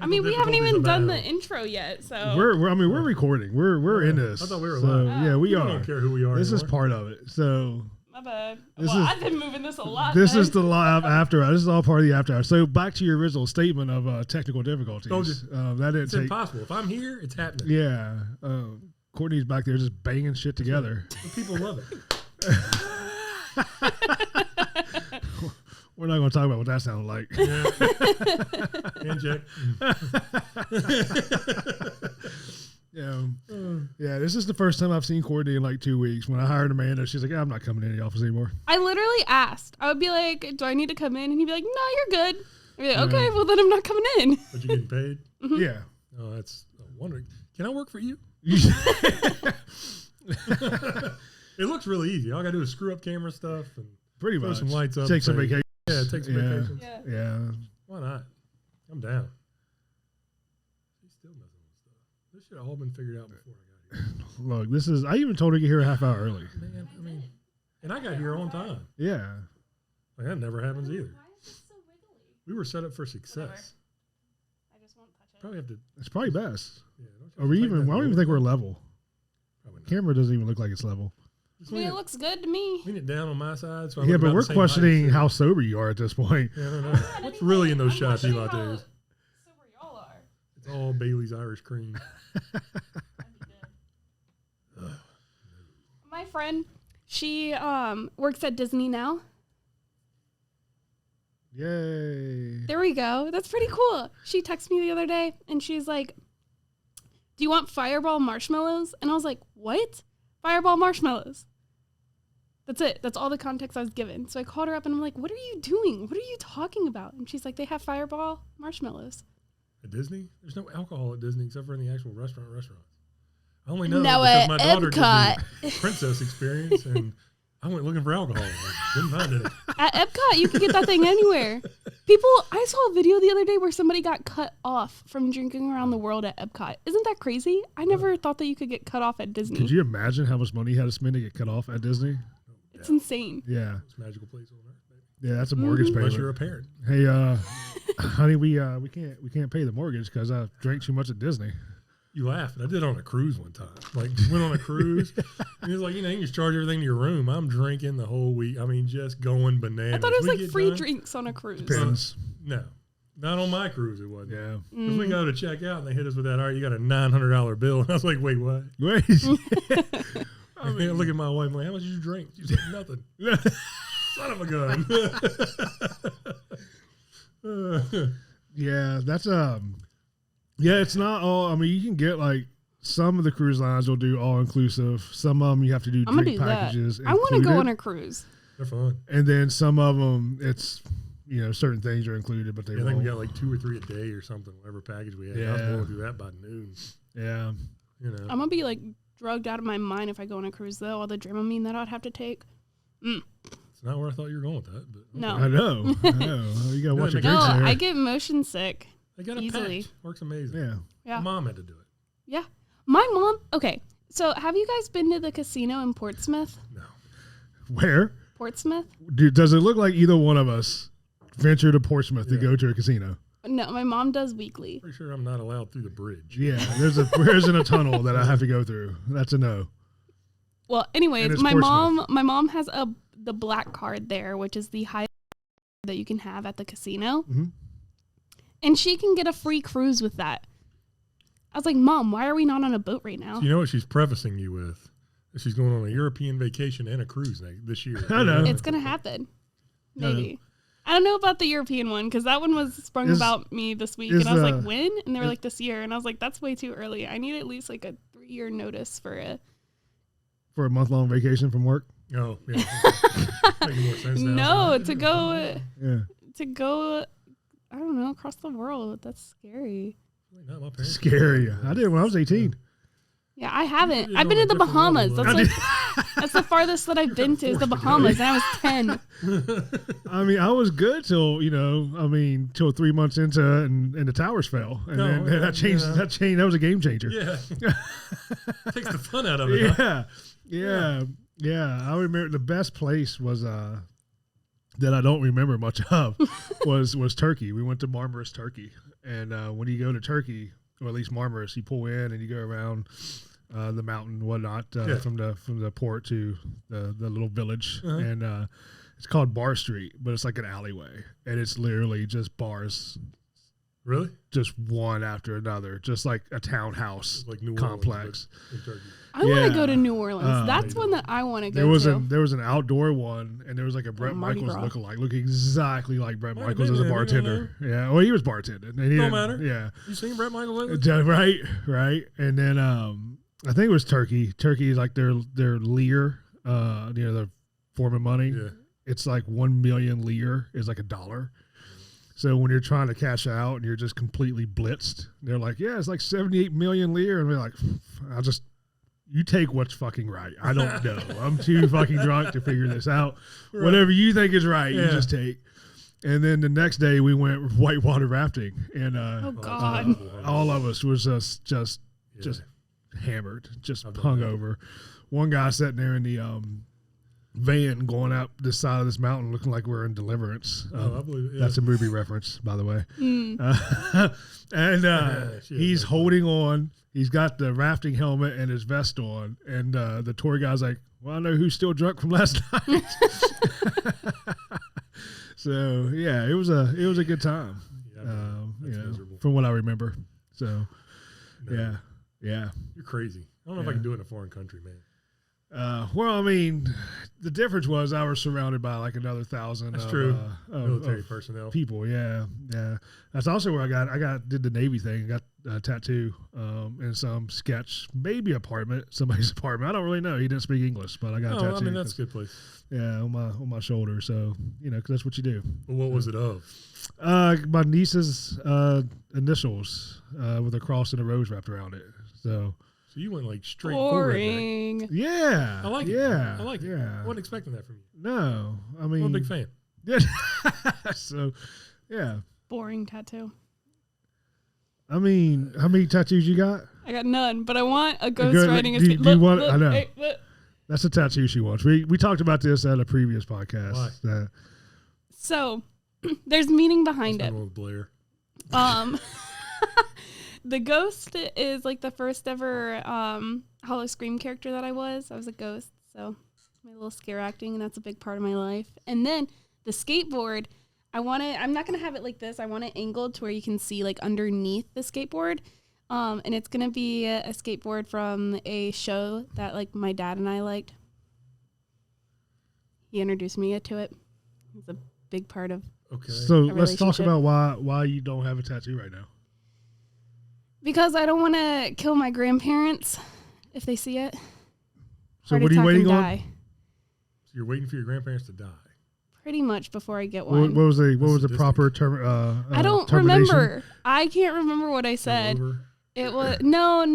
I mean, we haven't even done the intro yet, so we're recording. We're in this. I thought we were live. Yeah, we are. I don't care who we are. This anymore. is part of it. So my bad. I've been moving this a lot. This is the live after hour. This is all part of the after hour. So back to your original statement of technical difficulties. That didn't it's impossible. If I'm here, it's happening. Yeah. Courtney's back there just banging shit together. People love it. We're not going to talk about what that sounded like. Yeah. Yeah, this is the first time I've seen Courtney in like 2 weeks. When I hired Amanda, she's like, I'm not coming in the office anymore. I literally asked. I would be like, do I need to come in? And he'd be like, no, you're good. I'd be like, okay, well, then I'm not coming in. But you getting paid? Mm-hmm. Yeah. Oh, that's wondering. Can I work for you? It looks really easy. All I got to do is screw up camera stuff and pretty throw much some lights up. Take some vacation. Yeah, take some vacations. Yeah. Why not? I'm down. She's still messing with stuff. This should have all been figured out before I got here. Look, I even told her to get here a half hour early. Man, I mean, and I got here on time. Yeah. Like, that never happens either. Why is this so wiggly? We were set up for success. Whatever. I just won't touch it. Probably have to. It's probably best. Yeah, I don't even think we're level. Probably not. Camera doesn't even look like it's level. I mean, it looks good to me. Lean it down on my side. So Yeah, but we're questioning how sober you are at this point. Yeah, I don't know. What's really in those shots you lattes? Sober y'all are. It's all Bailey's Irish cream. My friend, she works at Disney now. Yay. There we go. That's pretty cool. She texted me the other day, and she's like, do you want Fireball marshmallows? And I was like, what? Fireball marshmallows. That's it. That's all the context I was given. So I called her up, and I'm like, what are you doing? What are you talking about? And she's like, they have Fireball marshmallows. At Disney? There's no alcohol at Disney except for in the actual restaurants. I only know No, because my daughter Epcot. did the Princess experience, and I went looking for alcohol. Didn't find it. At Epcot, you can get that thing anywhere. I saw a video the other day where somebody got cut off from drinking around the world at Epcot. Isn't that crazy? I never thought that you could get cut off at Disney. Could you imagine how much money you had to spend to get cut off at Disney? It's insane. Yeah. It's a magical place on earth, baby. Yeah, that's a mortgage payment. Unless you're a parent. Hey, honey, we can't pay the mortgage because I drank too much at Disney. You laugh, but I did on a cruise one time. Like, went on a cruise. And he was like, you can just charge everything to your room. I'm drinking the whole week. I mean, just going bananas. I thought it was like free drinks on a cruise. Depends. No. Not on my cruise, it wasn't. Yeah. Because we go to check out, and they hit us with that, all right, you got a $900 bill. And I was like, wait, what? Wait. I mean, look at my wife, I'm like, how much did you drink? She said, nothing. Son of a gun. Yeah, that's yeah, it's not all. I mean, you can get like some of the cruise lines will do all inclusive. Some of them you have to do drink packages. I want to go on a cruise. They're fun. And then some of them, it's certain things are included, but they I think we got like 2 or 3 a day or something. Whatever package we had. Yeah. I was going to do that by noon. Yeah. I'm gonna be like drugged out of my mind if I go on a cruise though. All the Dramamine that I'd have to take. It's not where I thought you were going with that. But No. I know. You gotta watch your drinks there. I get motion sick. They got a easily. patch. Works amazing. Yeah. My mom had to do it. Yeah. My mom. Okay. So have you guys been to the casino in Portsmouth? No. Where? Portsmouth? Does it look like either one of us venture to Portsmouth to go to a casino? No, my mom does weekly. Pretty sure I'm not allowed through the bridge. Yeah, there's in a tunnel that I have to go through. That's a no. Well, anyways, my mom has the black card there, which is the highest that you can have at the casino. Mm-hmm. And she can get a free cruise with that. I was like, Mom, why are we not on a boat right now? So you know what she's prefacing you with? She's going on a European vacation and a cruise this year. I know. It's going to happen. Maybe. I don't know about the European one because that one was sprung about me this week. And I was like, when? And they were like, this year. And I was like, that's way too early. I need at least like a 3-year notice for a month-long vacation from work. Oh, yeah. Making more sense now. No, to go, I don't know, across the world. That's scary. Not my parents. Scary. I did when I was 18. Yeah, I haven't. I've been to the Bahamas. That's the farthest that I've been to is the Bahamas, and I was 10. I mean, I was good till 3 months into it, and the towers fell, and then that changed. Yeah. That was a game changer. Yeah, takes the fun out of it. Yeah. I remember the best place was that I don't remember much of was Turkey. We went to Marmaris, Turkey. And when you go to Turkey, or at least Marmaris, you pull in and you go around the mountain and whatnot from the port to the little village. And it's called Bar Street, but it's like an alleyway. And it's literally just bars. Really? Just one after another, just like a townhouse like New complex. Orleans, I want to go to New Orleans. That's one that I want to go to. There was an outdoor one, and there was like a Bret Michaels lookalike, looking exactly like Bret Michaels as a bartender. Yeah, well, he was bartending. And he don't matter. Yeah. You seen Bret Michaels lately? Right. And then I think it was Turkey. Turkey is like their lire, the form of money. Yeah. It's like 1 million lire is like $1. So when you're trying to cash out and you're just completely blitzed, they're like, yeah, it's like 78 million lire. And we're like, you take what's fucking right. I don't know. I'm too fucking drunk to figure this out. Right. Whatever you think is right, you just take. And then the next day we went whitewater rafting. And oh God. All of us was just hammered, just hungover. One guy sitting there in the van going up this side of this mountain looking like we're in Deliverance. I believe it, That's a movie reference, by the way. He's holding on. He's got the rafting helmet and his vest on. And the tour guy's like, well, I know who's still drunk from last night. So, yeah, it was a good time. From what I remember. So, yeah. You're crazy. I don't know if I can do it in a foreign country, man. Well, I mean, the difference was I was surrounded by like another 1,000. That's true. Military personnel. People, yeah. That's also where I did the Navy thing. Got a tattoo in some sketch, maybe somebody's apartment. I don't really know. He didn't speak English, but I got a tattoo. I mean, that's a good place. Yeah, on my shoulder. So, because that's what you do. Well, what was it of? My niece's initials with a cross and a rose wrapped around it. So you went like straight boring. Forward. Yeah. I like it. Yeah. I like it. Yeah. I wasn't expecting that from you. No. I mean, I'm a big fan. Yeah. So, yeah. Boring tattoo. I mean, how many tattoos you got? I got none, but I want a ghost riding his feet. I know. Hey, that's a tattoo she wants. We talked about this at a previous podcast. Why? So, there's meaning behind it. With Blair. The ghost is like the first ever Hollow Scream character that I was. I was a ghost, so my little scare acting, and that's a big part of my life. And then the skateboard, I'm not going to have it like this. I want it angled to where you can see like underneath the skateboard. And it's going to be a skateboard from a show that like my dad and I liked. He introduced me to it. It's a big part of So let's talk about why you don't have a tattoo right now. Because I don't want to kill my grandparents if they see it. So what are you waiting on? So you're waiting for your grandparents to die. Pretty much before I get one. What was the proper term? I don't remember. I can't remember what I said. It was no.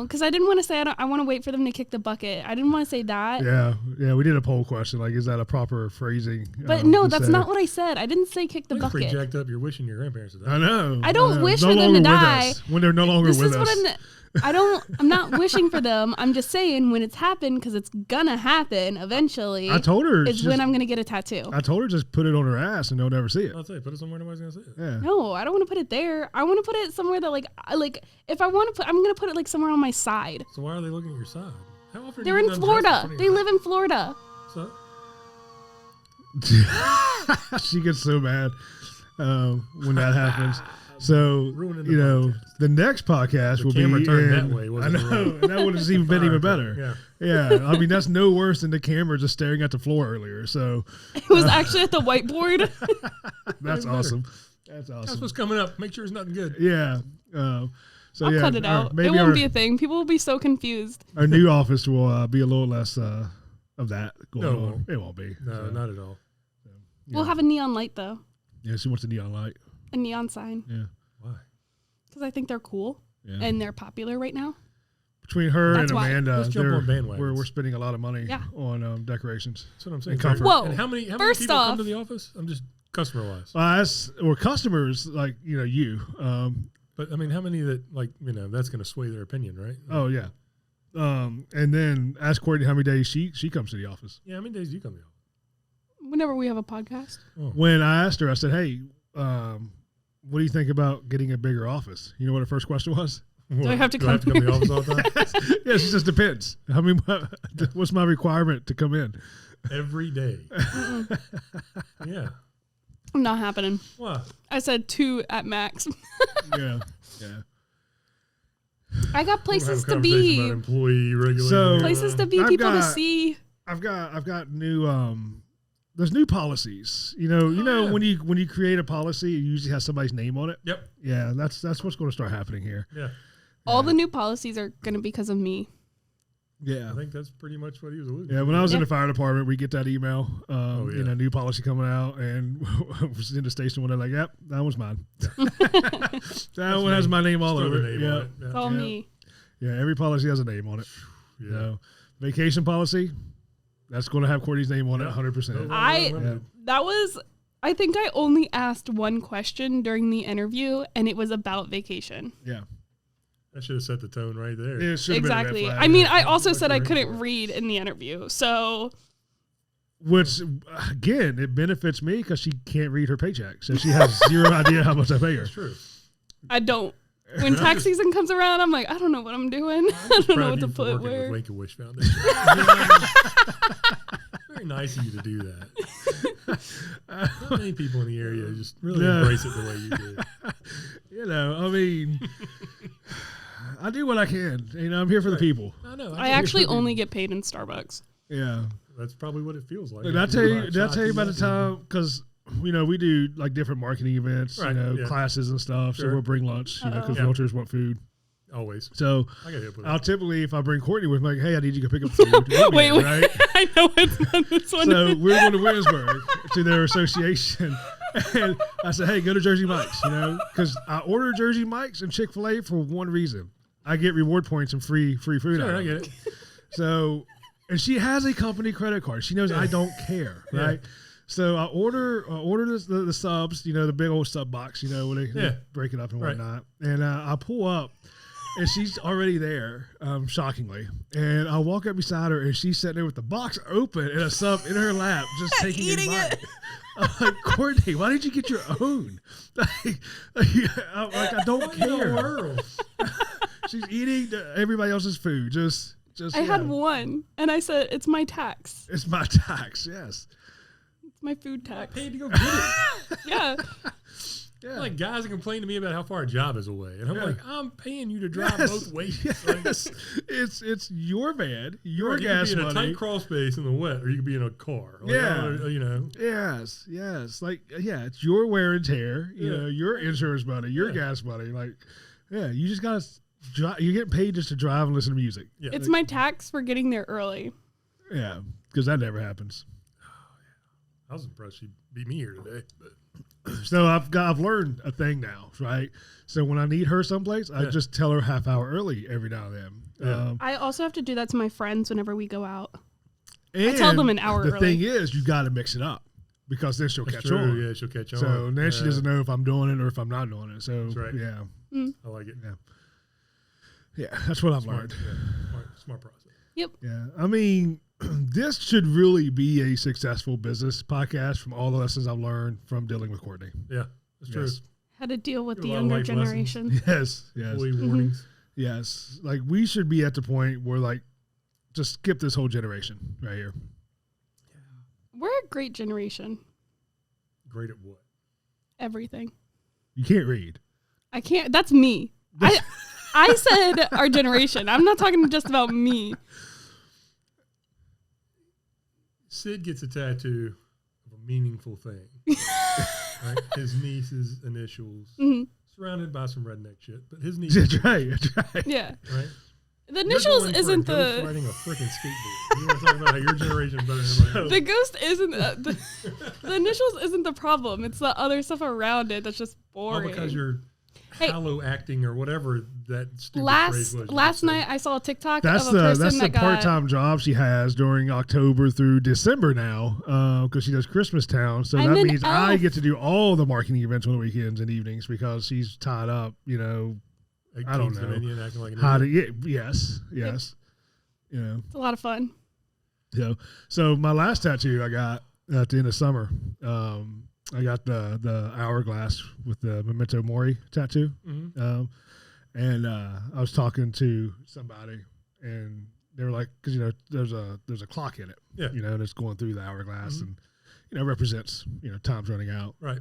Because I didn't want to say I want to wait for them to kick the bucket. I didn't want to say that. Yeah. We did a poll question. Like, is that a proper phrasing? But no, that's not what I said. I didn't say kick the bucket. Pretty jacked up. You're wishing your grandparents to die. I know. I don't wish for them to die when they're no longer with us. I'm not wishing for them. I'm just saying when it's happened, because it's gonna happen eventually. I told her it's when I'm gonna get a tattoo. I told her just put it on her ass and they'll never see it. I'll say put it somewhere nobody's gonna see it. Yeah. No, I don't want to put it there. I want to put it somewhere that like if I want to put, I'm gonna put it like somewhere on my side. So why are they looking at your side? How often they're in Florida. They live in Florida. So she gets so mad when that happens. So, the next podcast will be that way. I know, and that would have even been even better. Yeah. I mean, that's no worse than the camera just staring at the floor earlier. So it was actually at the whiteboard. That's awesome. That's awesome. That's what's coming up. Make sure it's nothing good. Yeah. I'll cut it out. It won't be a thing. People will be so confused. Our new office will be a little less of that going on. It won't be. No, not at all. So, we'll have a neon light though. Yeah, she wants a neon light. A neon sign. Yeah. Why? Because I think they're cool and they're popular right now. Between her and Amanda, we're spending a lot of money on decorations. That's what I'm saying. Whoa. And how many people come to the office? I'm just customer-wise. Or customers like, you. But, I mean, how many that, that's going to sway their opinion, right? Oh, yeah. And then ask Courtney how many days she comes to the office. Yeah, how many days do you come to the office? Whenever we have a podcast. Oh. When I asked her, I said, hey, what do you think about getting a bigger office? You know what her first question was? Do I have to come to the office all the time? Yes, it just depends. I mean, what's my requirement to come in? Every day. Yeah. Not happening. Why? I said 2 at max. Yeah. I got places We'll have a to be. about employee regulation. So- Places to be, people to see. I've got new there's new policies. You know, Yeah. when you create a policy, it usually has somebody's name on it. Yep. Yeah, that's what's going to start happening here. Yeah. All the new policies are going to be because of me. Yeah. I think that's pretty much what he was alluding to. Yeah, when I was in Yeah. the fire department, we get that email, yeah. new policy coming out, and I was in the station when they're like, "Yep, that one's mine." That one has my name all Just throw over the it. name Yeah, on it. It's all me. yeah. Every policy has a name on it. Yeah. So, vacation policy, that's going to have Courtney's name on it, Yeah. 100%. I think I only asked one question during the interview, and it was about vacation. Yeah, That should have set the tone right there. it should have been a red Exactly. flag. I mean, I also Like said the I ring couldn't for it. read in the interview. So, Which, again, it benefits me because she can't read her paycheck, so she has zero idea how much I pay her. That's true. I don't. When tax season comes around, I'm like, I don't know what I'm doing. I don't know what to put where. With Make-A-Wish Foundation. Very nice of you to do that. Not many people in the area just really embrace it the way you do. You know, I mean, I do what I can. You know, I'm here for the people. I know. I actually only get paid in Starbucks. Yeah. That's probably what it feels like. Did I tell you by the time, because, you know, we do like different marketing events, Right, you know, yeah. classes and stuff. So Sure. we'll bring lunch, you know, because Yeah. realtors want food. Always. So I got hit with I'll it. typically, if I bring Courtney with me, like, hey, I need you to go pick up food. Wait, right? I know it's not this one. So we're going to Williamsburg to their association. And I said, hey, go to Jersey Mike's, you know, because I order Jersey Mike's and Chick-fil-A for one reason. I get reward points and free food. Sure, out I of get it. it. So, and she has a company credit card. She knows I don't care, right? So I order the subs, you know, the big old sub box, you know, where they break it up and Right. whatnot. And I pull up, and she's already there, shockingly. And I walk up beside her, and she's sitting there with the box open and a sub in her lap, just taking Eating it. I'm like, Courtney, why didn't you get your own? I don't care. She's eating everybody else's food. Just I had one, and I said, it's my tax. It's my tax. Yes. It's my food tax. Paid to go get it. Yeah. Yeah. Like guys complain to me about how far a job is away, and I'm like, I'm paying you to drive both ways. Like, Yes. It's your van, your you gas could be in a money. tight crawl space in the wet, or you could be in a car. Like, Yeah. you know. Yes. Like, yeah, it's your wear and tear. You Yeah. know, your insurance money, your gas money. Like, yeah, you just gotta drive. You're getting paid just to drive and listen to music. Yeah. It's my tax for getting there early. Yeah, because that never happens. I was impressed she beat me here today. But So I've learned a thing now, right? So when I need her someplace, I just tell her half hour early every now and then. Yeah. I also have to do that to my friends whenever we go out. And tell them an hour the early. thing is, you got to mix it up because then she'll that's catch true. on. Yeah, she'll catch on. So then she Yeah. doesn't know if I'm doing it or if I'm not doing it. So That's right. yeah, I like it. Yeah, that's what I've Smart. learned. Yeah. Smart process. Yeah, I mean, this should really be a successful business podcast from all the lessons I've learned from dealing with Courtney. Yeah, that's true. Yes. How to deal with A the lot of younger life lessons. generation. Yes, Employee warnings. yes. Like we should be at the point where like just skip this whole generation right here. We're a great generation. Great at what? Everything. You can't read. I can't. That's me. I said our generation. I'm not talking just about me. Sid gets a tattoo of a meaningful thing. Right? His niece's initials, surrounded by some redneck shit, but his niece. That's right. That's right. Yeah. Right? The initials You're going isn't for a ghost the riding a freaking skateboard. You want to talk about how your generation is better than everybody else. the ghost isn't the initials isn't the problem. It's the other stuff around it that's just All boring. because you're Hey. hallow acting or whatever that stupid phrase was. Last night I saw a TikTok That's of a person that's the that got part-time job she has during October through December now, because she does Christmas Town. So I'm that an means I elf. get to do all the marketing events on the weekends and evenings because she's tied up. You know, Like I don't King's know. Dominion acting like an how to idiot. yes. You know, It's a lot of fun. so my last tattoo I got at the end of summer. I got the hourglass with the Memento Mori tattoo. Mm-hmm. And I was talking to somebody, and they were like, because there's a clock in it, and it's going through the hourglass, and represents time's running out, right?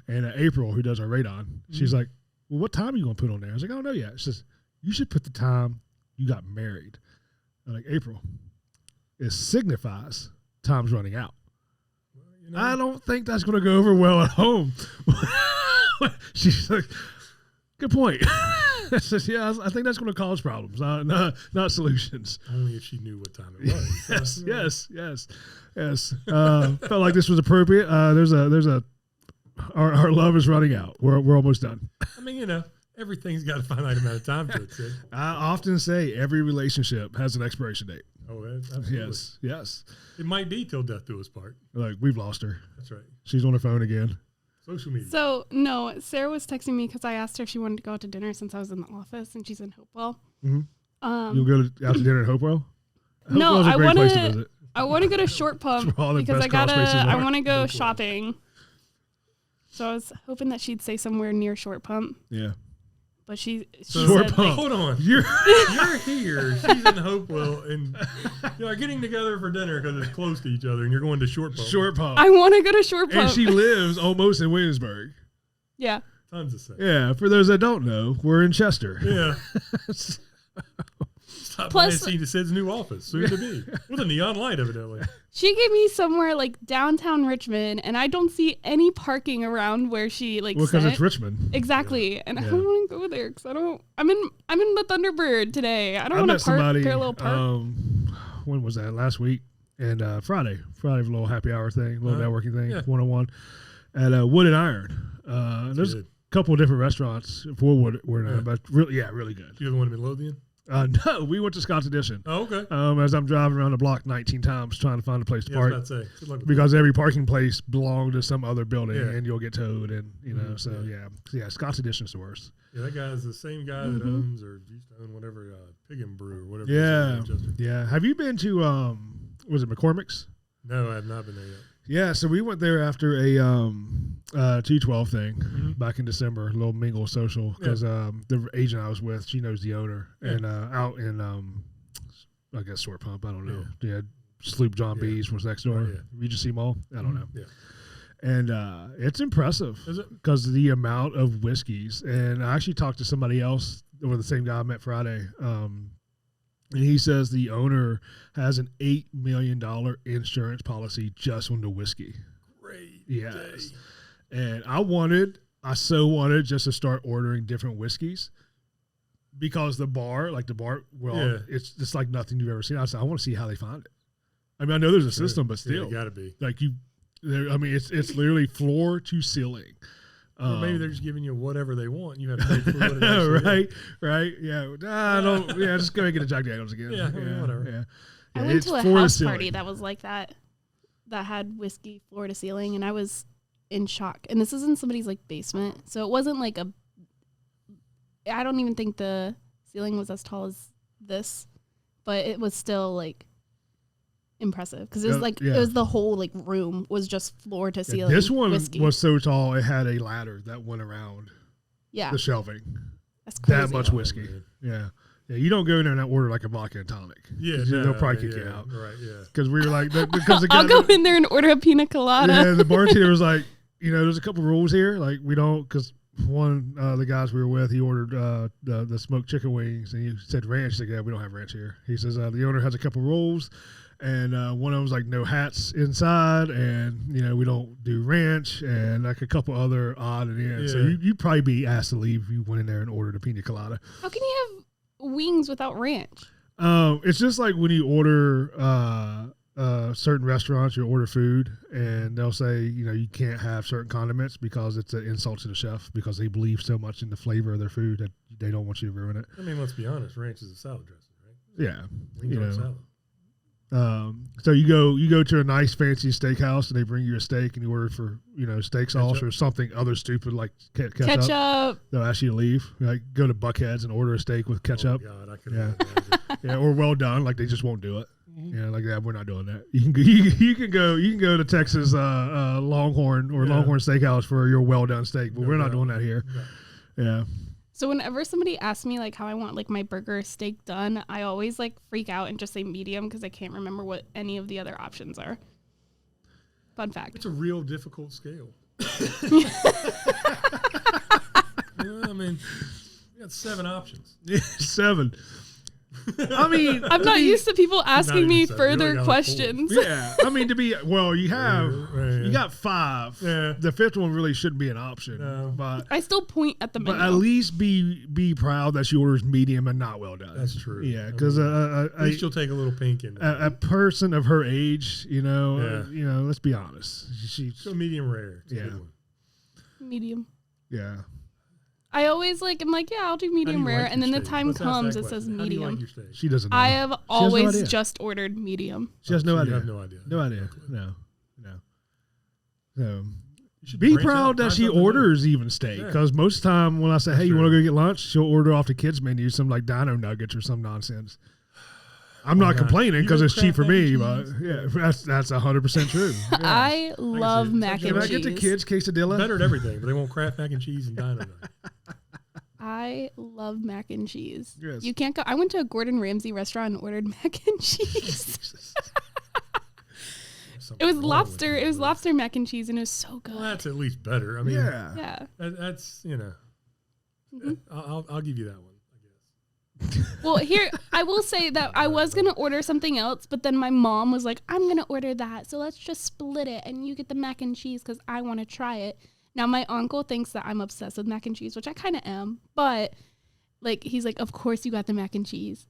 And April, who does our radon, she's like, well, what time are you gonna put on there? I was like, I don't know yet. She says, you should put the time you got married. I'm like, April, it signifies time's running out. Well, I don't think that's gonna go over well at home. She's like, good point. I says, yeah, I think that's going to cause problems, not solutions. Only if she knew what time it was. yes. Felt like this was appropriate. Our love is running out. We're almost done. I mean, everything's got a finite amount of time to it, Sid. I often say every relationship has an expiration date. Oh, absolutely. Yes. It might be till death do us part. Like, we've lost her. That's right. She's on her phone again. Social media. So, no, Sarah was texting me because I asked her if she wanted to go out to dinner since I was in the office, and she's in Hopewell. Mm-hmm. You'll go out to dinner at Hopewell? No, I want to go to Short Pump because I want to go shopping. So I was hoping that she'd say somewhere near Short Pump. Yeah. But she Short said, Pump. Hold on. You're here. She's in Hopewell, and you're getting together for dinner because it's close to each other, and you're going to Short Pump. Short Pump. I want to go to Short Pump. And she lives almost in Williamsburg. Yeah. Tons of sense. Yeah. For those that don't know, we're in Chester. Yeah. Stop by and see the Sid's new office, soon to be. With a neon light, evidently. She gave me somewhere like downtown Richmond, and I don't see any parking around where she said. Because it's Richmond. Exactly, and I don't want to go there because I don't. I'm in the Thunderbird today. I don't want to park their little park. When was that? Last week and Friday, a little happy hour thing, a little networking thing, 101 at Wood and Iron. There's a couple of different restaurants for Wood and Iron, but really good. You ever want to Midlothian? No, we went to Scott's Edition. Oh, okay. As I'm driving around the block 19 times trying to find a place to park. I was about to say, good luck with because every parking place belonged to some other building, and you'll get towed, and Scott's Edition's the worst. Yeah, that guy's the same guy that owns or used to own whatever Pig and Brew or whatever. Yeah. Have you been to was it McCormick's? No, I have not been there yet. Yeah, so we went there after a T12 thing back in December, a little mingle social, because the agent I was with, she knows the owner, and out in I guess Short Pump, I don't know. Yeah, Sloop John B's was next door. Regency Mall, I don't know. Yeah. And it's impressive. Is it? Because of the amount of whiskeys. And I actually talked to somebody else, or the same guy I met Friday, and he says the owner has an $8 million insurance policy just on the whiskey. Great. Yes. Day. And I so wanted just to start ordering different whiskeys because the bar, it's just like nothing you've ever seen. I said, I want to see how they find it. I mean, I know there's a system, but still. Got to be. It's literally floor to ceiling. Or maybe they're just giving you whatever they want. You have to pay for what it actually right. Yeah. Just go and get a Jack Daniels again. Yeah, whatever. Yeah. I went to a house party that was like that had whiskey floor to ceiling, and I was in shock. And this is in somebody's basement, so it wasn't I don't even think the ceiling was as tall as this, but it was still impressive because it was it was the whole room was just floor to ceiling. This one whiskey. Was so tall it had a ladder that went around the shelving. That's crazy. That much whiskey. Yeah. You don't go in there and order a vodka and tonic. Yeah, they'll probably kick you out. Right, yeah. Because we were because the guy, I'll go in there and order a pina colada. Yeah, the bartender was like, there's a couple rules here. We don't, because one the guys we were with, he ordered the smoked chicken wings, and he said ranch. He's like, yeah, we don't have ranch here. He says the owner has a couple rules. And one of them was no hats inside, and we don't do ranch, and a couple other odd and ends. So you'd probably be asked to leave if you went in there and ordered a pina colada. How can you have wings without ranch? It's just like when you order certain restaurants, you order food, and they'll say you can't have certain condiments because it's an insult to the chef because they believe so much in the flavor of their food that they don't want you to ruin it. I mean, let's be honest, ranch is a salad dressing, right? Yeah, wings are a salad. So you go to a nice fancy steakhouse and they bring you a steak and you order for steak sauce or something other stupid like ketchup. They'll ask you to leave. Go to Buckhead's and order a steak with ketchup. Oh God, I couldn't imagine. Or well done, they just won't do it. Yeah, like that. We're not doing that. You can go to Texas Longhorn or Longhorn Steakhouse for your well done steak, but we're not doing that here. No. Yeah. So whenever somebody asks me like how I want like my burger or steak done, I always like freak out and just say medium because I can't remember what any of the other options are. Fun fact. It's a real difficult scale. I mean, we got 7 options. 7. I mean, I'm not used to people asking me further like questions. Yeah, I mean you got 5. Yeah. The 5th one really shouldn't be an option. No. But I still point at the menu. But at least be proud that she orders medium and not well done. That's true. Yeah, because at least you'll take a little pink in there. A person of her age, let's be honest. So medium rare. It's a good one. Medium. Yeah. I always I'm like, yeah, I'll do medium rare, and then the time comes, it says medium. How do you like your steak? She doesn't know. I have always just ordered medium. She has no idea. You have no idea. No idea. No. So be proud that she orders even steak, because most of the time when I say, hey, you want to go get lunch, she'll order off the kids menu some like dino nuggets or some nonsense. I'm not complaining because it's cheap for me, but yeah, that's 100% true. Yeah. I love mac and cheese. Can I get the kids quesadilla? Better at everything, but they won't Kraft mac and cheese and dino nuggets. I love mac and cheese. Yes. You can't go. I went to a Gordon Ramsay restaurant and ordered mac and cheese. It was lobster. It was lobster mac and cheese, and it was so good. Well, that's at least better. I mean, yeah. That's I'll give you that one. Well, here, I will say that I was going to order something else, but then my mom was like, I'm going to order that. So let's just split it and you get the mac and cheese because I want to try it. Now, my uncle thinks that I'm obsessed with mac and cheese, which I kind of am. But he's like, of course you got the mac and cheese.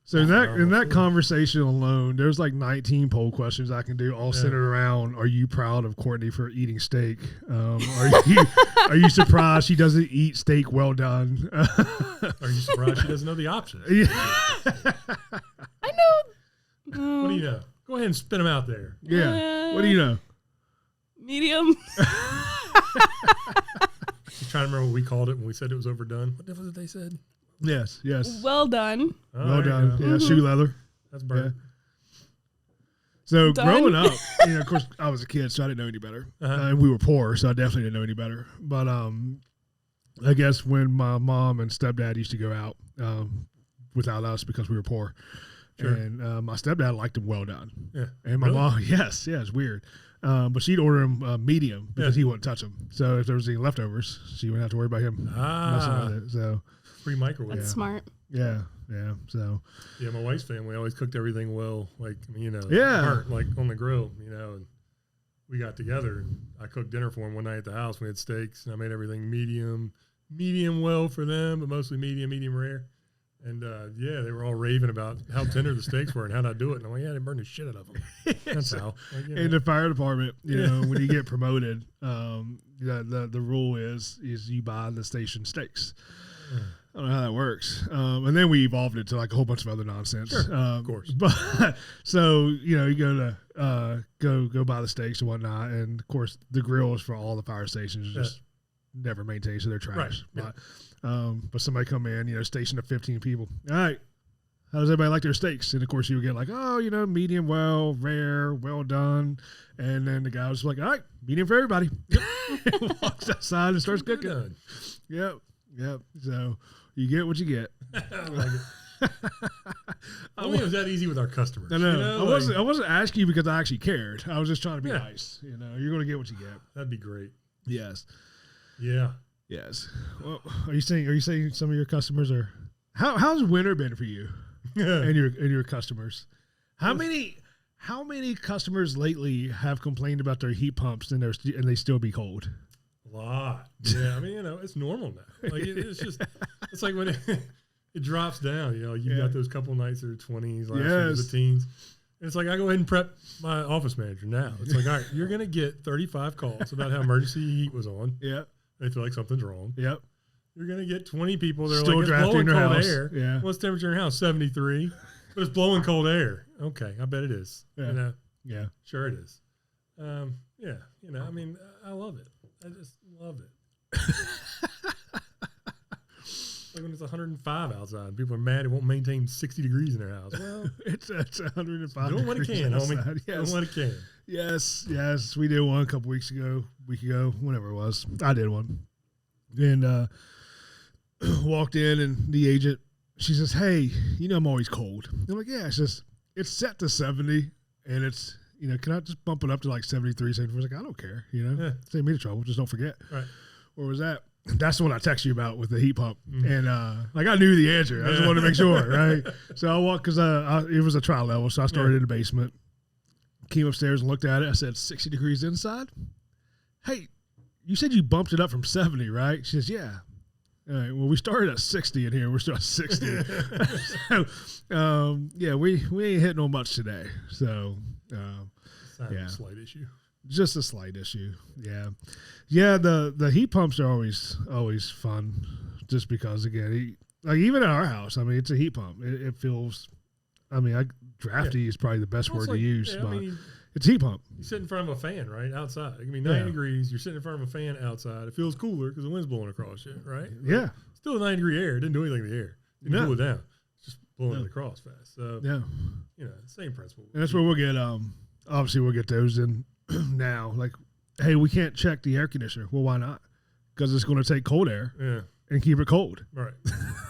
So in that conversation alone, there's like 19 poll questions I can do, all centered around: are you proud of Courtney for eating steak? Are you surprised she doesn't eat steak well done? Are you surprised she doesn't know the options? I know. What do you know? Go ahead and spit them out there. Yeah. What do you know? Medium. Just trying to remember what we called it when we said it was overdone. What was it they said? Yes. Well done. Oh, well done. Yeah, shoe leather. That's burnt. Yeah. So growing up, of course, I was a kid, so I didn't know any better. And we were poor, so I definitely didn't know any better. But I guess when my mom and stepdad used to go out without us because we were poor, and my stepdad liked them well done. Yeah. And my mom, it's weird. But she'd order him medium because he wouldn't touch them. So if there was any leftovers, she wouldn't have to worry about him messing with it. So free microwave. That's smart. Yeah. So my wife's family always cooked everything well, burnt, like on the grill, and we got together and I cooked dinner for them one night at the house. We had steaks and I made everything medium well for them, but mostly medium rare. And they were all raving about how tender the steaks were and how'd I do it. And I'm like, they burned the shit out of them. That's how. In the fire department, when you get promoted, the rule is you buy the station steaks. I don't know how that works. And then we evolved it to like a whole bunch of other nonsense. Sure, of course. But so, you go to go buy the steaks and whatnot. And of course the grills for all the fire stations just never maintained, so they're trash. Right. But somebody come in, station of 15 people. All right. How does everybody like their steaks? And of course you would get like, medium well, rare, well done. And then the guy was like, all right, medium for everybody. Walks outside and starts cooking. Yep. So you get what you get. I like it. I don't think it was that easy with our customers. No. I wasn't asking you because I actually cared. I was just trying to be nice. You're going to get what you get. That'd be great. Yes. Yeah. Yes. Well, are you saying some of your customers are? How's winter been for you and your customers? How many customers lately have complained about their heat pumps and they still be cold? A lot. Yeah. I mean, it's normal now. Like it's just it's like when it drops down. You've got those couple nights that are 20s, last the teens. And it's like I go ahead and prep my office manager now. It's like, all right, you're gonna get 35 calls about how emergency heat was on. Yeah. They feel like something's wrong. Yep. You're going to get 20 people that are still like, it's blowing cold house. Air. Yeah. What's the temperature in your house? 73. But it's blowing cold air. Okay, I bet it is. Yeah. Yeah. Sure it is. I mean, I love it. I just love it. Like when it's 105 outside. People are mad it won't maintain 60 degrees in their house. Well, it's 105. Doing what it can, homie. Yes. Doing what it can. Yes. We did one a couple week ago, whenever it was. I did one. And walked in, and the agent, she says, "Hey, I'm always cold." I'm like, "Yeah." She says, "It's set to 70, and it's, can I just bump it up to like 73, 74? I was like, "I don't care, Save me the trouble. Just don't forget." Right. Where was that? That's the one I texted you about with the heat pump. And I knew the answer. I just wanted to make sure, right? So I walked, because it was a trial level, so I started in the basement, came upstairs and looked at it. I said, 60 degrees inside? Hey, you said you bumped it up from 70, right? She says, "Yeah." All right. Well, we started at 60 in here. We're still at 60. So, we ain't hitting on much today. So, A slight issue. Just a slight issue. Yeah. Yeah. The heat pumps are always fun, just because, again, even at our house, it's a heat pump. It feels, drafty is probably the best word to use, but it's a heat pump. You sit in front of a fan, right? Outside. 90 degrees. You're sitting in front of a fan outside. It feels cooler because the wind's blowing across you, right? Yeah. Still a 90-degree air. It didn't do anything to the air. It didn't cool it down. It's just blowing it across fast. So, same principle. And that's where we'll get, obviously we'll get those in now. Like, hey, we can't check the air conditioner. Well, why not? Because it's going to take cold air and keep it cold. Right.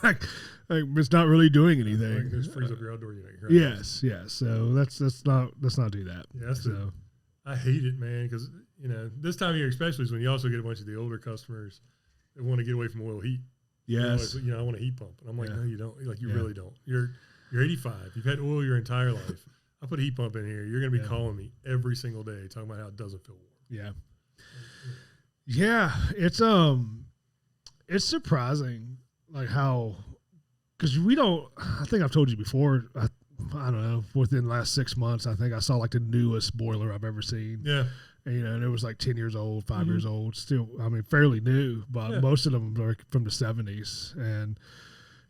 like it's not really doing anything. Just freeze up your outdoor unit. Right? Yes. So let's not do that. Yeah, I hate it, man, because this time of year especially is when you also get a bunch of the older customers that want to get away from oil heat. Yes. I want a heat pump, and I'm like, no, you don't. Like, you really don't. You're 85. You've had oil your entire life. I put a heat pump in here. You're going to be calling me every single day talking about how it doesn't feel warm. Yeah. It's surprising, like, how, because I think I've told you before, I don't know, within the last 6 months, I think I saw like the newest boiler I've ever seen. Yeah. And it was like 10 years old, 5 years old, still, fairly new, but most of them are from the 70s. And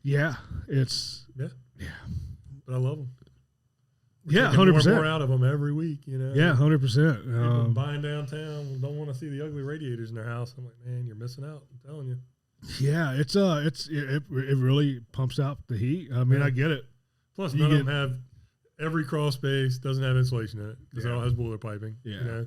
it's. Yeah. But I love them. Yeah, 100%. More out of them every week, Yeah, 100%. People buying downtown don't want to see the ugly radiators in their house. I'm like, man, you're missing out. I'm telling you. Yeah, it really pumps out the heat. I get it. Plus, none of them have every crawl space doesn't have insulation in it because it all has boiler piping. Yeah.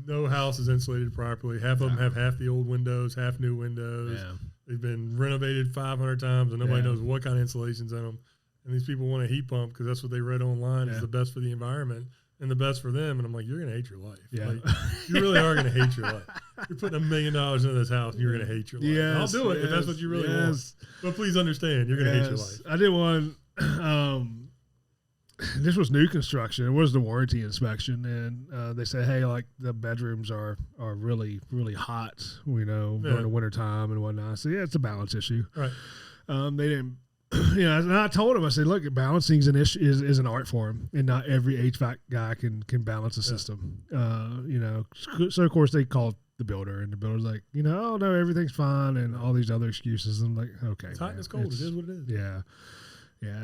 No house is insulated properly. Half of them have half the old windows, half new windows. Yeah. They've been renovated 500 times, and nobody knows what kind of insulation's in them. And these people want a heat pump because that's what they read online is the best for the environment and the best for them. And I'm like, you're going to hate your life. Yeah. Like, you really are going to hate your life. You're putting $1 million into this house, and you're going to hate your life. Yes, I'll do it if that's what you really want. But please understand, you're going to hate your life. I did one. This was new construction. It was the warranty inspection, and they said, hey, like the bedrooms are really, really hot, during the winter time and whatnot. I said, it's a balance issue. Right. They didn't. And I told him, I said, look, balancing is an issue, is an art form, and not every HVAC guy can balance a system. So of course they called the builder, and the builder's like, oh no, everything's fine, and all these other excuses. I'm like, okay, it's hot and it's cold. It is what it is. Yeah.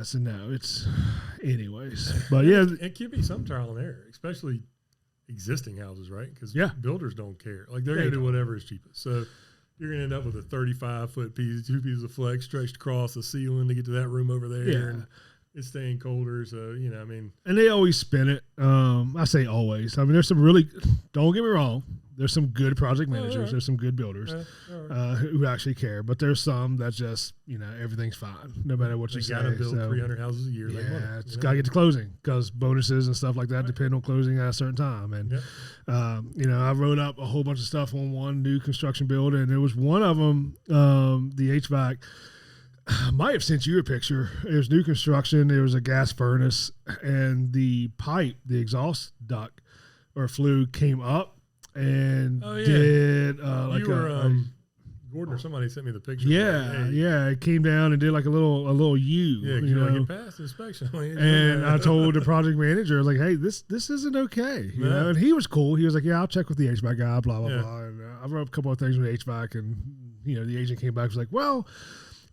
So no, it's anyways, but yeah, it can be some trial and error, especially existing houses, right? Because builders don't care. Like they're gonna do whatever is cheapest. So you're going to end up with a 35-foot piece, 2 pieces of flex stretched across the ceiling to get to that room over there. Yeah. And it's staying colder. So, And they always spin it. I say always. There's some really, don't get me wrong, there's some good project managers. There's some good builders who actually care. But there's some that just, everything's fine, no matter what you say. They got to build 300 houses a year. Yeah, it's got to get to closing because bonuses and stuff like that depend on closing at a certain time. And, I wrote up a whole bunch of stuff on one new construction build, and there was one of them, the HVAC. I might have sent you a picture. It was new construction. There was a gas furnace, and the pipe, the exhaust duct or flue came up and did Gordon or somebody sent me the picture. Yeah, it came down and did like a little U. Yeah, you passed inspection. And I told the project manager, I was like, hey, this isn't okay. You know, and he was cool. He was like, yeah, I'll check with the HVAC guy, blah, blah, blah. And I wrote up a couple of things with HVAC, and, the agent came back and was like, well,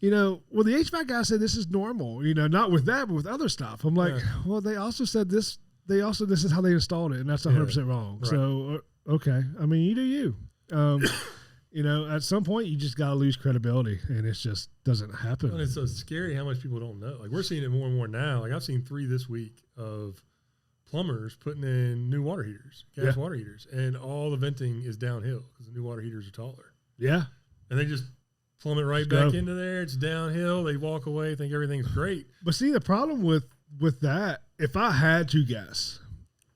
the HVAC guy said this is normal, not with that, but with other stuff. I'm like, well, they also said this. This is how they installed it, and that's 100% wrong. Right. So, okay. You do you. You know, at some point you just got to lose credibility, and it just doesn't happen. And it's so scary how much people don't know. Like we're seeing it more and more now. Like I've seen 3 this week of plumbers putting in new water heaters, gas water heaters, and all the venting is downhill because the new water heaters are taller. Yeah. And they just plumb it right back into there. It's downhill. They walk away, think everything's great. But see, the problem with that, if I had to guess,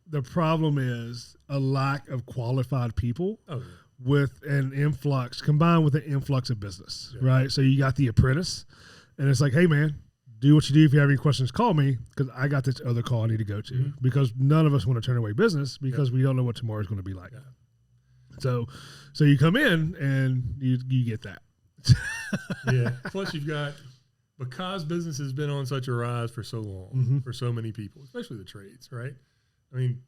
the problem is a lack of qualified people. Oh, yeah. With an influx, combined with an influx of business, right? So you got the apprentice, and it's like, hey, man, do what you do. If you have any questions, call me, because I got this other call I need to go to, because none of us want to turn away business because we don't know what tomorrow is going to be like. So you come in, and you get that. Yeah. Plus, you've got, because business has been on such a rise for so long, for so many people, especially the trades, right? I mean,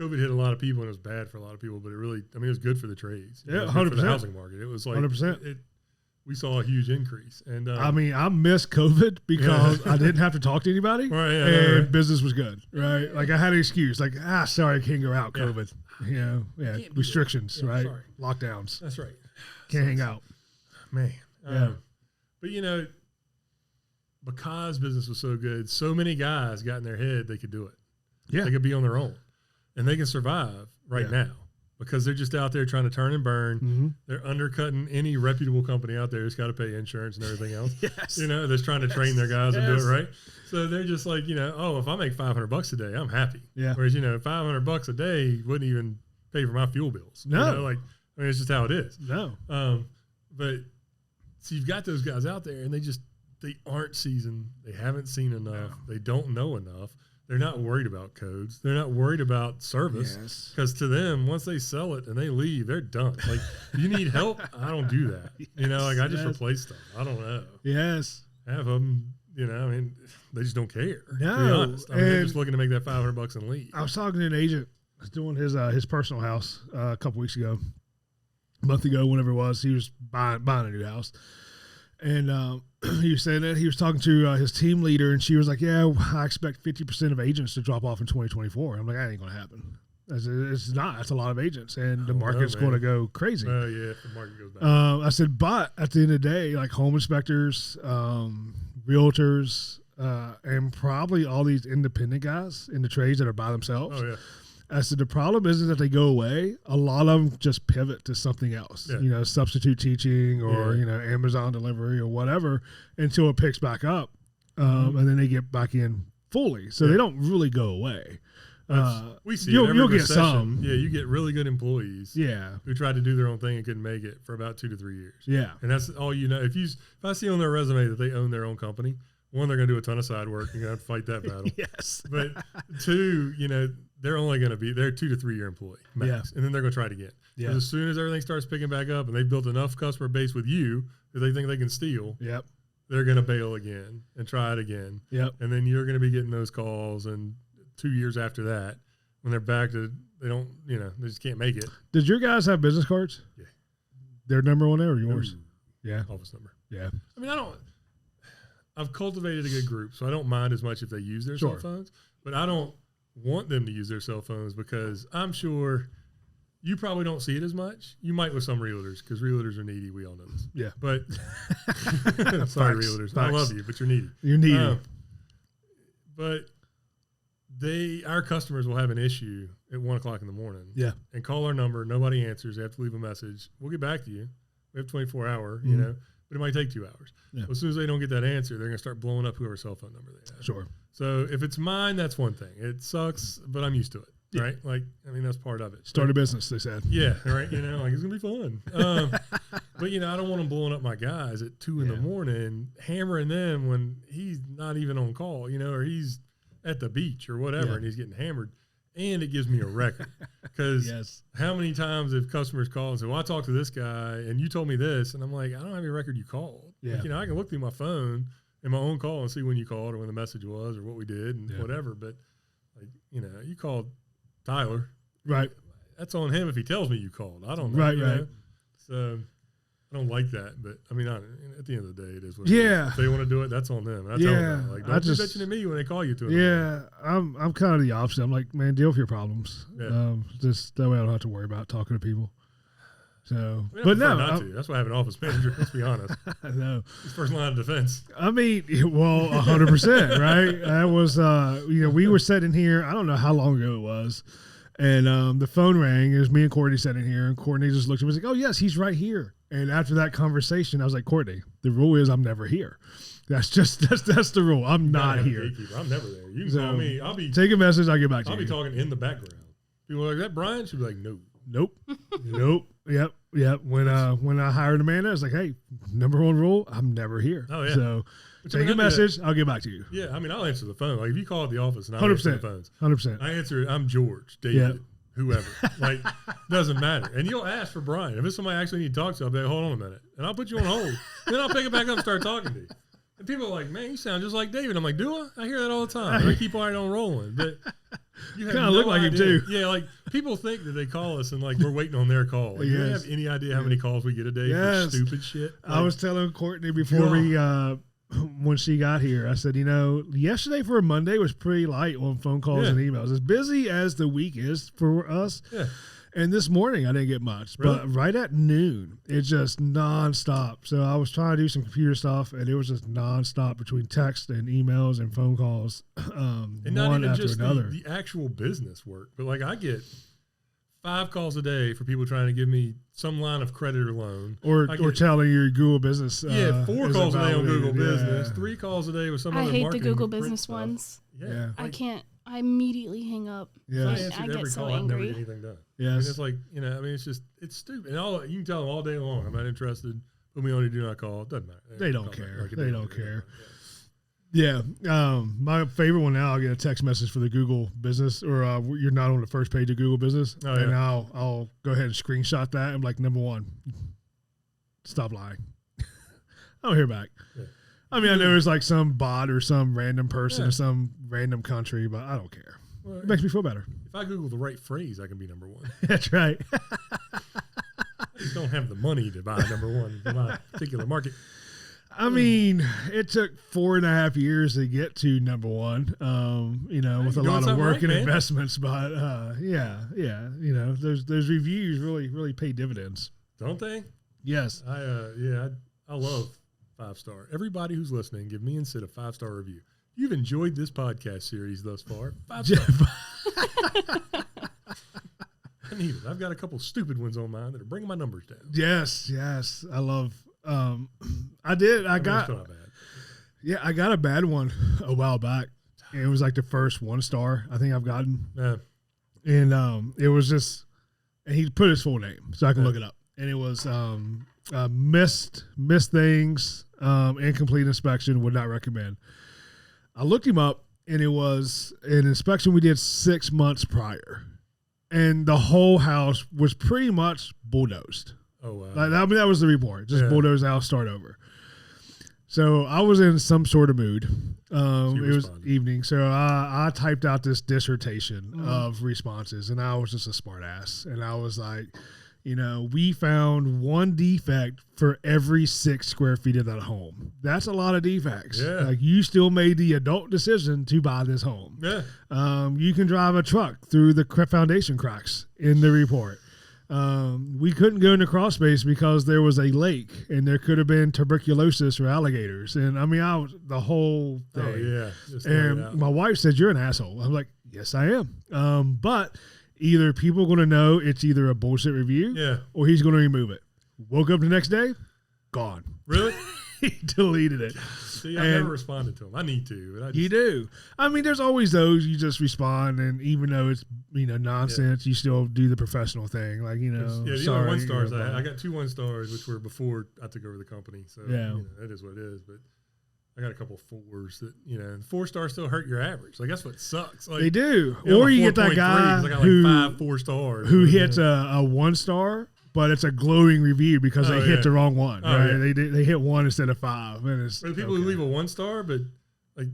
COVID hit a lot of people, and it was bad for a lot of people, but it really, I mean, it was good for the trades. Yeah, 100%. For the housing market. It was like 100%. We saw a huge increase. And I mean, I missed COVID because I didn't have to talk to anybody, and business was good, right? Like I had an excuse, like, sorry, I can't go out, COVID. Restrictions, right? Sorry. Lockdowns. That's right. Can't hang out. Man. But, you know, because business was so good, so many guys got in their head they could do it. Yeah. They could be on their own. And they can survive now because they're just out there trying to turn and burn. They're undercutting any reputable company out there who's got to pay insurance and everything else. You know, they're trying to train their guys and do it right. So they're just like, you know, oh, if I make $500 a day, I'm happy. Yeah. Whereas, you know, $500 a day wouldn't even pay for my fuel bills. No. You know, like, I mean, it's just how it is. No. But so you've got those guys out there, and they aren't seasoned. They haven't seen enough. No. They don't know enough. They're not worried about codes. They're not worried about service because to them, once they sell it and they leave, they're done. Like, you need help? I don't do that. You know, like I just replace them. I don't know. Yes. Half of them, you know, I mean, they just don't care. No. To be honest. I mean, they're just looking to make that $500 and leave. I was talking to an agent. I was doing his personal house a couple weeks ago, a month ago, whenever it was. He was buying a new house. And he was saying that he was talking to his team leader, and she was like, "Yeah, I expect 50% of agents to drop off in 2024." I'm like, "That ain't gonna happen. It's not. That's a lot of agents, and the market's going to go crazy." Oh yeah, if the market goes back. I said, but at the end of the day, like home inspectors, realtors, and probably all these independent guys in the trades that are by themselves. Oh yeah. I said, the problem isn't that they go away. A lot of them just pivot to something else, you know, substitute teaching or, you know, Amazon delivery or whatever until it picks back up. And then they get back in fully. So they don't really go away. We see you'll get some. Yeah, you get really good employees. Yeah. Who tried to do their own thing and couldn't make it for about 2 to 3 years. Yeah. And that's all you know. If I see on their resume that they own their own company, one, they're going to do a ton of side work. You're going to have to fight that battle. Yes. But 2, you know, they're only going to be, they're 2 to 3 year employee max. And then they're going to try it again. Yeah. As soon as everything starts picking back up and they've built enough customer base with you that they think they can steal, they're going to bail again and try it again. And then you're going to be getting those calls. And 2 years after that, when they're back to, they don't, you know, they just can't make it. Did your guys have business cards? Yeah. Their number on there or yours? Yeah. Office number. Yeah. I mean, I've cultivated a good group, so I don't mind as much if they use their cell phones, but I don't want them to use their cell phones because I'm sure you probably don't see it as much. You might with some realtors because realtors are needy. We all know this. Yeah. But sorry, realtors. I love you, but you're needy. You're needy. But our customers will have an issue at 1:00 in the morning. Yeah. And call our number. Nobody answers. They have to leave a message. We'll get back to you. We have 24 hour, you know. But it might take 2 hours. Yeah. Well, as soon as they don't get that answer, they're going to start blowing up whoever's cell phone number they have. Sure. So if it's mine, that's one thing. It sucks, but I'm used to it, right? Like, I mean, that's part of it. Start a business, they said. Yeah, right? You know, like, it's going to be fun. But, you know, I don't want them blowing up my guys at 2 in the morning, hammering them when he's not even on call, you know, or he's at the beach or whatever, and he's getting hammered. And it gives me a record because how many times have customers called and say, well, I talked to this guy and you told me this. And I'm like, I don't have any record you called. Yeah. Like, you know, I can look through my phone and my own call and see when you called or when the message was or what we did and whatever. But, like, you know, you called Tyler. Right. That's on him if he tells me you called. I don't know. Right, you right. know? So I don't like that. But, I mean, at the end of the day, it is what it is. If they want to do it, that's on them. I tell them that. Like, don't be bitching at me when they call you to it. Yeah, I'm kind of the opposite. I'm like, man, deal with your problems. Yeah. Just that way I don't have to worry about talking to people. So, I but prefer no, not to. That's why I have an office manager. Let's be honest. No, It's first line of defense. I mean, well, 100%, right? That was, we were sitting here. I don't know how long ago it was, and the phone rang. It was me and Courtney sitting here, and Courtney just looked at me and was like, "Oh yes, he's right here." And after that conversation, I was like, "Courtney, the rule is I'm never here. That's the rule. I'm not here. I'm never there. You can call me. I'll be take a message. I'll get back to you. I'll be talking in the background. People are like, "That Bryan?" She'll be like, "No." Nope. Nope. Yep. When I hired Amanda, I was like, hey, number one rule, I'm never here. Oh, yeah. So take a message, I'll get back to you. Yeah, I mean, I'll answer the phone. Like if you call at the office and I 100%, answer the phones, 100%. I answer it. I'm George, David, whoever. Like doesn't matter. And you'll ask for Bryan. If it's somebody I actually need to talk to, I'll be like, hold on a minute, and I'll put you on hold. Then I'll pick it back up and start talking to you. And people are like, man, you sound just like David. I'm like, do I? I hear that all the time. And I keep right on rolling, but. You kind of look like him too. Yeah, like people think that they call us and like we're waiting on their call. Like, you don't have any idea how many calls we get a day for stupid shit. Like, I was telling Courtney before when she got here, I said, yesterday for a Monday was pretty light on phone calls and emails. As busy as the week is for us. Yeah. And this morning I didn't get much, but right at noon, it's just nonstop. So I was trying to do some computer stuff, and it was just nonstop between text and emails and phone calls, and not one even after just another. The actual business work, but like I get 5 calls a day for people trying to give me some line of credit or loan, or telling your Google business. 4 calls a day on Google Business, 3 calls a day with some other marketing. I hate the Google Business ones. Yeah. I can't. I immediately hang up. Yeah, I get so angry. I never get anything done. Yes. I mean, it's like, it's stupid. And you can tell them all day long, I'm not interested. Put me on your do not call. It doesn't matter. They don't care. They don't care. Yeah. My favorite one now, I'll get a text message for the Google Business, or you're not on the first page of Google Business. Oh, and I'll go ahead and screenshot that. I'm like, number 1, stop lying. I don't hear back. Yeah. I mean, I know there's like some bot or some random person or some random country, but I don't care. Well, it makes me feel better. If I Google the right phrase, I can be number 1. That's right. I just don't have the money to buy number 1 in my particular market. I mean, it took 4.5 years to get to number 1, with a lot of work and investments, but those reviews really pay dividends. Don't they? Yes. I love 5-star. Everybody who's listening, give me and Sid a 5-star review. You've enjoyed this podcast series thus far. 5 stars. I need it. I've got a couple stupid ones on mine that are bringing my numbers down. Yes. I love. I did. I got a bad one a while back. It was like the first 1-star I think I've gotten. Yeah. And it was just, and he put his full name so I can look it up. And it was missed things, incomplete inspection, would not recommend. I looked him up, and it was an inspection we did 6 months prior, and the whole house was pretty much bulldozed. Oh wow! That was the report. Just bulldoze the house, start over. So I was in some sort of mood. It was evening, so I typed out this dissertation of responses, and I was just a smart ass, and I was like, we found 1 defect for every 6 square feet of that home. That's a lot of defects. Yeah. Like, you still made the adult decision to buy this home. Yeah. You can drive a truck through the foundation cracks in the report. We couldn't go into crawl space because there was a lake and there could have been tuberculosis or alligators. And I mean, the whole thing. Oh, yeah. And my wife said, "You're an asshole." I'm like, "Yes, I am." But either people are going to know it's either a bullshit review or he's going to remove it. Woke up the next day, gone. Really? He deleted it. See, I never responded to him. I need to. But you do. I mean, there's always those you just respond, and even though it's nonsense, you still do the professional thing. Like, the other 1 stars. I got 2 1 stars, which were before I took over the company. So that is what it is. But I got a couple 4s that 4 stars still hurt your average. Like, that's what sucks. Like, they do. Or you get that guy who 4 stars who hits a 1 star. But it's a glowing review because they hit the wrong one. Right? Yeah. They hit 1 instead of 5. And it's for the people who leave a 1 star, but like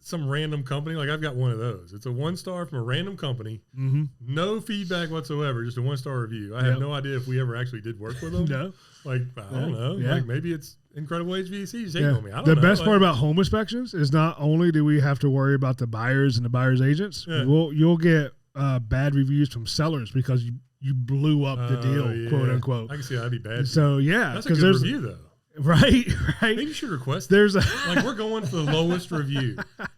some random company, like I've got one of those. It's a 1 star from a random company, no feedback whatsoever, just a 1-star review. I have no idea if we ever actually did work with them. No, like I don't know. Yeah. Like maybe it's Incredible HVAC just hating on me. I don't know. The best part about home inspections is not only do we have to worry about the buyers and the buyers agents, you'll get bad reviews from sellers because you blew up the deal, quote unquote. I can see that'd be bad. So yeah, that's a good review though. Right. Maybe you should request. Like we're going for the lowest review.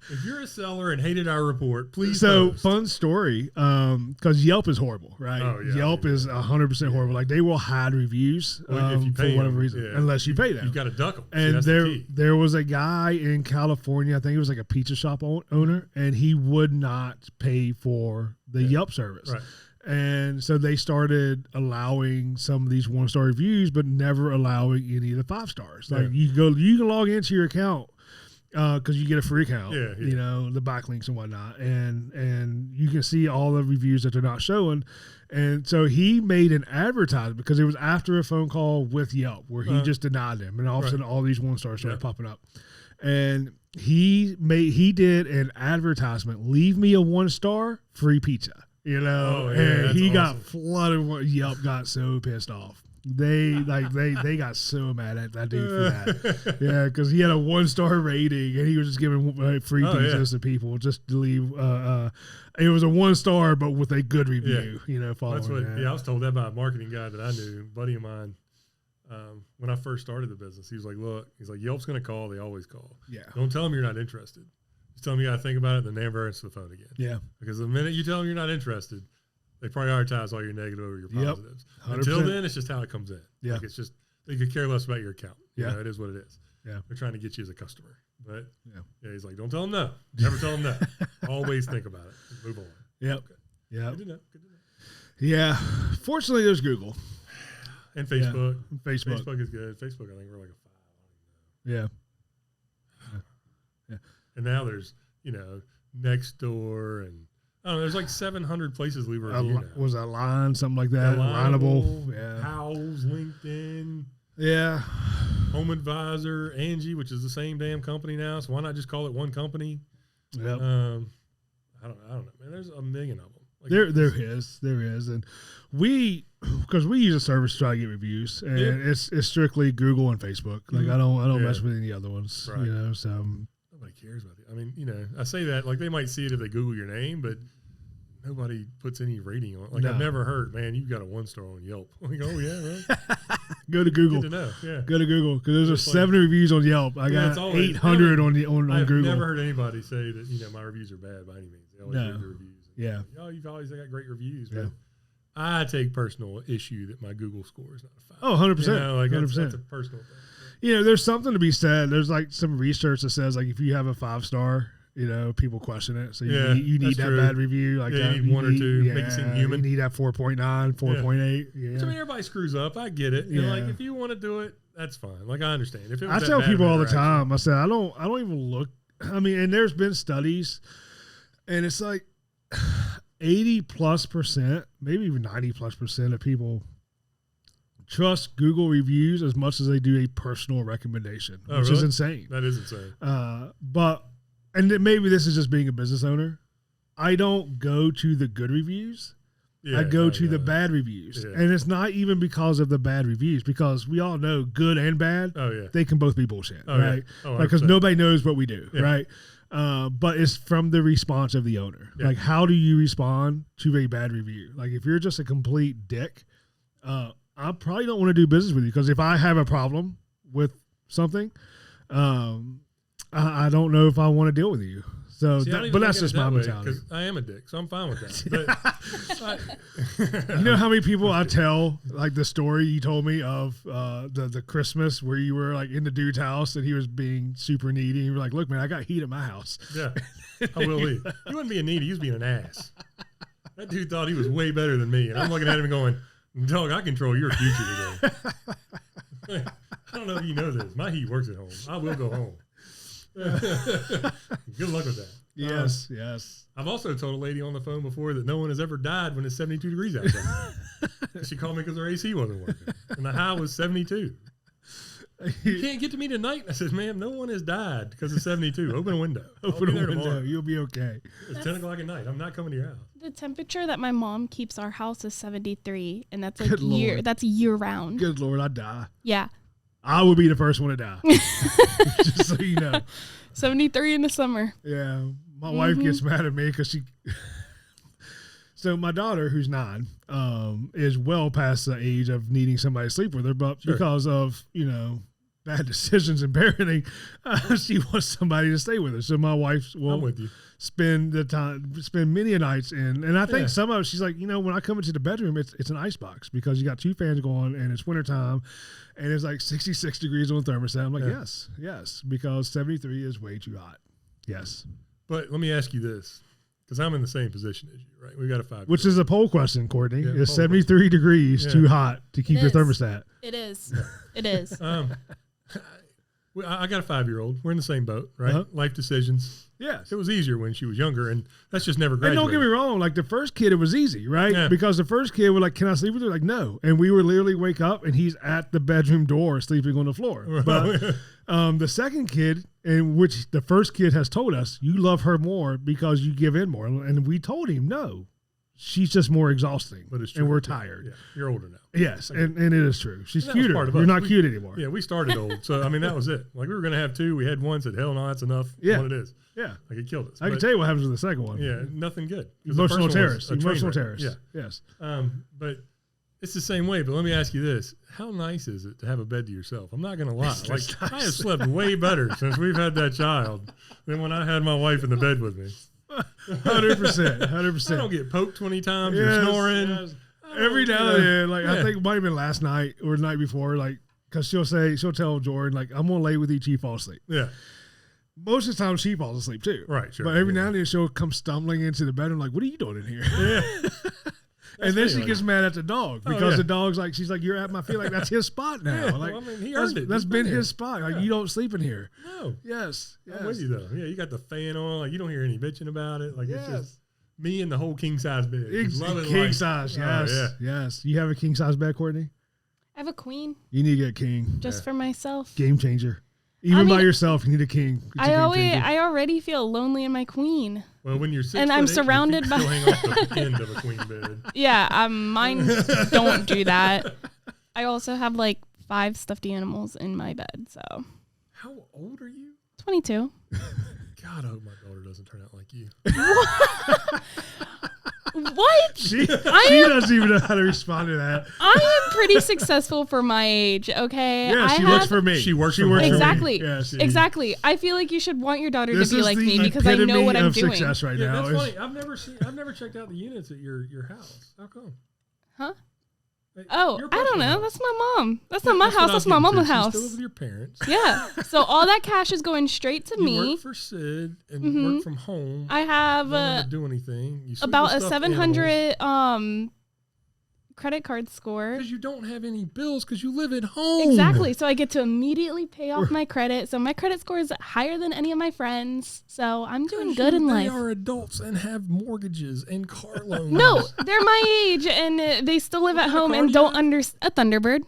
If you're a seller and hated our report, please. So post. fun story, because Yelp is horrible, right? Oh, yeah, Yelp is 100% horrible. Like they will hide reviews if you pay for whatever reason, unless you pay them. You've got to duck them. And there was a guy in California, I think it was like a pizza shop owner, and he would not pay for the Yelp service. Right. And so they started allowing some of these 1-star reviews, but never allowing any of the 5 stars. Like you can log into your account because you get a free account, you know, the backlinks and whatnot, and you can see all the reviews that they're not showing. And so he made an advertisement because it was after a phone call with Yelp where he just denied them, and all of a sudden all these 1-stars started popping up. And he did an advertisement: leave me a 1-star, free pizza. You know, and he got flooded. Yelp got so pissed off. They got so mad at that dude for that. Yeah, because he had a 1-star rating and he was just giving free pizzas to people just to leave. It was a 1-star, but with a good review. You know, following that. I was told that by a marketing guy that I knew, a buddy of mine. When I first started the business, he was like, "Look, Yelp's going to call. They always call. Yeah, don't tell them you're not interested. Just tell them you got to think about it, and then never answer the phone again. Yeah, because the minute you tell them you're not interested, they prioritize all your negative over your positives. 100%. Until then, it's just how it comes in. Yeah, like it's just they could care less about your account. You know, it is what it is. Yeah, they're trying to get you as a customer, but he's like, don't tell them no. Never tell them no. Always think about it. Just move on. Yep. Okay. Yeah. Good to know. Yeah. Fortunately, there's Google and Facebook. Yeah. Facebook is good. Facebook, I think we're like a 5. Yeah. And now there's, Nextdoor and I don't know, there's like 700 places to leave a review now. Was that Line, something like that? Lineable. Yeah. Howls, LinkedIn. Yeah. Home Advisor, Angie, which is the same damn company now. So why not just call it one company? Yep. I don't know, man. There's a million of them. Like there is. And because we use a service to try to get reviews, and it's strictly Google and Facebook. Like I don't mess with any other ones, right. So nobody cares about it. I mean, I say that like they might see it if they Google your name, but nobody puts any rating on it. Like I've never heard, man, you've got a 1-star on Yelp. Like, oh yeah, really? Go to Google. Good to know. Yeah. Go to Google because there's 70 reviews on Yelp. I got 800 on Google. I've never heard anybody say that my reviews are bad by any means. They always read the reviews. Yeah. You've always got great reviews. But I take personal issue that my Google score is not a 5. Oh, 100%. 100%. That's a personal thing. There's something to be said. There's like some research that says like if you have a 5-star, people question it. So you need that bad review. Like that. You need 1 or 2. Make it seem human. You need that 4.9, 4.8. Yeah. So everybody screws up. I get it. Like if you want to do it, that's fine. Like I understand. If it was I tell people all the time. I said I don't even look. I mean, and there's been studies, and it's like 80+%, maybe even 90+% of people trust Google reviews as much as they do a personal recommendation, which is insane. That is insane. And maybe this is just being a business owner. I don't go to the good reviews. I go to the bad reviews. Yeah. And it's not even because of the bad reviews, because we all know good and bad, they can both be bullshit, right? Because nobody knows what we do, right? But it's from the response of the owner. Yeah. Like, how do you respond to a bad review? Like, if you're just a complete dick, I probably don't want to do business with you, because if I have a problem with something, I don't know if I want to deal with you. So, but that's just my mentality. Because I am a dick, so I'm fine with that. But, you know how many people I tell, like the story you told me of the Christmas where you were like in the dude's house and he was being super needy. And you were like, "Look, man, I got heat at my house." Yeah, I will leave. He wasn't being needy; he was being an ass. That dude thought he was way better than me, and I'm looking at him and going, "Dog, I control your future today." I don't know if you know this. My heat works at home. I will go home. Good luck with that. Yes, yes. I've also told a lady on the phone before that no one has ever died when it's 72 degrees outside. She called me because her AC wasn't working, and the high was 72. You can't get to me tonight. I said, "Ma'am, no one has died because it's 72. Open a window. Open a window. Tomorrow. You'll be okay." It's 10 o'clock at night. I'm not coming to your house. The temperature that my mom keeps our house is 73, and that's like that's year round. Good Lord, I'd die. Yeah. I would be the first one to die. Just so you know. 73 in the summer. Yeah. My wife gets mad at me because So my daughter, who's 9, is well past the age of needing somebody to sleep with her, but because of, bad decisions in parenting, she wants somebody to stay with her. So my wife will spend many a nights in, and I think some of it, she's like, when I come into the bedroom, it's an ice box because you got 2 fans going and it's wintertime and it's like 66 degrees on the thermostat. I'm like, yes, because 73 is way too hot. Yes. But let me ask you this, because I'm in the same position as you, right? We've got a 5-year-old. Which is a poll question, Courtney. Is 73 degrees too hot to keep your thermostat? It is. It is. I got a 5-year-old. We're in the same boat, right? Uh-huh. Life decisions. Yes. It was easier when she was younger, and that's just never graduated. And don't get me wrong, like the first kid, it was easy, right? Yeah. Because the first kid was like, can I sleep with you? Like, no. And we would literally wake up and he's at the bedroom door sleeping on the floor. But the second kid, in which the first kid has told us, you love her more because you give in more. And we told him, no, she's just more exhausting. But it's true. And we're tired. Yeah. You're older now. Yes, and it is true. She's cuter. You're not cute anymore. Yeah, we started old. So, I mean, that was it. Like, we were going to have 2. We had 1, said, hell no, that's enough. Yeah. What it is. Yeah. Like, it killed us. I can tell you what happens with the second one. Yeah, nothing good. Emotional terrorist. Emotional terrorist. Yeah. Yes. But it's the same way. But let me ask you this. How nice is it to have a bed to yourself? I'm not going to lie. Like, nice. I have slept way better since we've had that child than when I had my wife in the bed with me. 100%. 100%. I don't get poked 20 times. You're snoring. Yes. Every now and then, like I think it might have been last night or the night before, like, because she'll tell Jordan, like, I'm going to lay with you till you fall asleep. Yeah. Most of the time she falls asleep too. Right, sure. But every now and then she'll come stumbling into the bedroom like, what are you doing in here? Yeah. And then she gets mad at the dog because the dog's like, she's like, you're at my feet. Like, that's his spot now. Yeah, like, well, I mean, he earned it. That's been his spot. Like, you don't sleep in here. No. Yes. I'm with you, though. Yeah, you got the fan on. Like, you don't hear any bitching about it. Like, it's just me and the whole king-size bed. King size, yes. Yes. You have a king-size bed, Courtney? I have a queen. You need to get a king. Just for myself. Game changer. Even by yourself, you need a king. I already feel lonely in my queen. Well, when you're 6 and I'm surrounded by. Hang off the end of a queen bed. Yeah, mine don't do that. I also have like 5 stuffed animals in my bed. So. How old are you? 22. God, I hope my daughter doesn't turn out like you. What? She doesn't even know how to respond to that. I am pretty successful for my age, okay? Yeah, she works for me. She works for me. Exactly. Yes. Exactly. I feel like you should want your daughter to be like me because I know what I'm doing. Success right now. That's funny. I've never checked out the units at your house. How come? Huh? Oh, I don't know. That's my mom. That's not my house. That's my mama's house. You still live with your parents. Yeah. So all that cash is going straight to me. You work for Sid and work from home. I have don't do anything. You about a 700 credit card score. Because you don't have any bills because you live at home. Exactly. So I get to immediately pay off my credit. So my credit score is higher than any of my friends. So I'm doing good in life. They are adults and have mortgages and car loans. No, they're my age and they still live at home and don't a Thunderbird.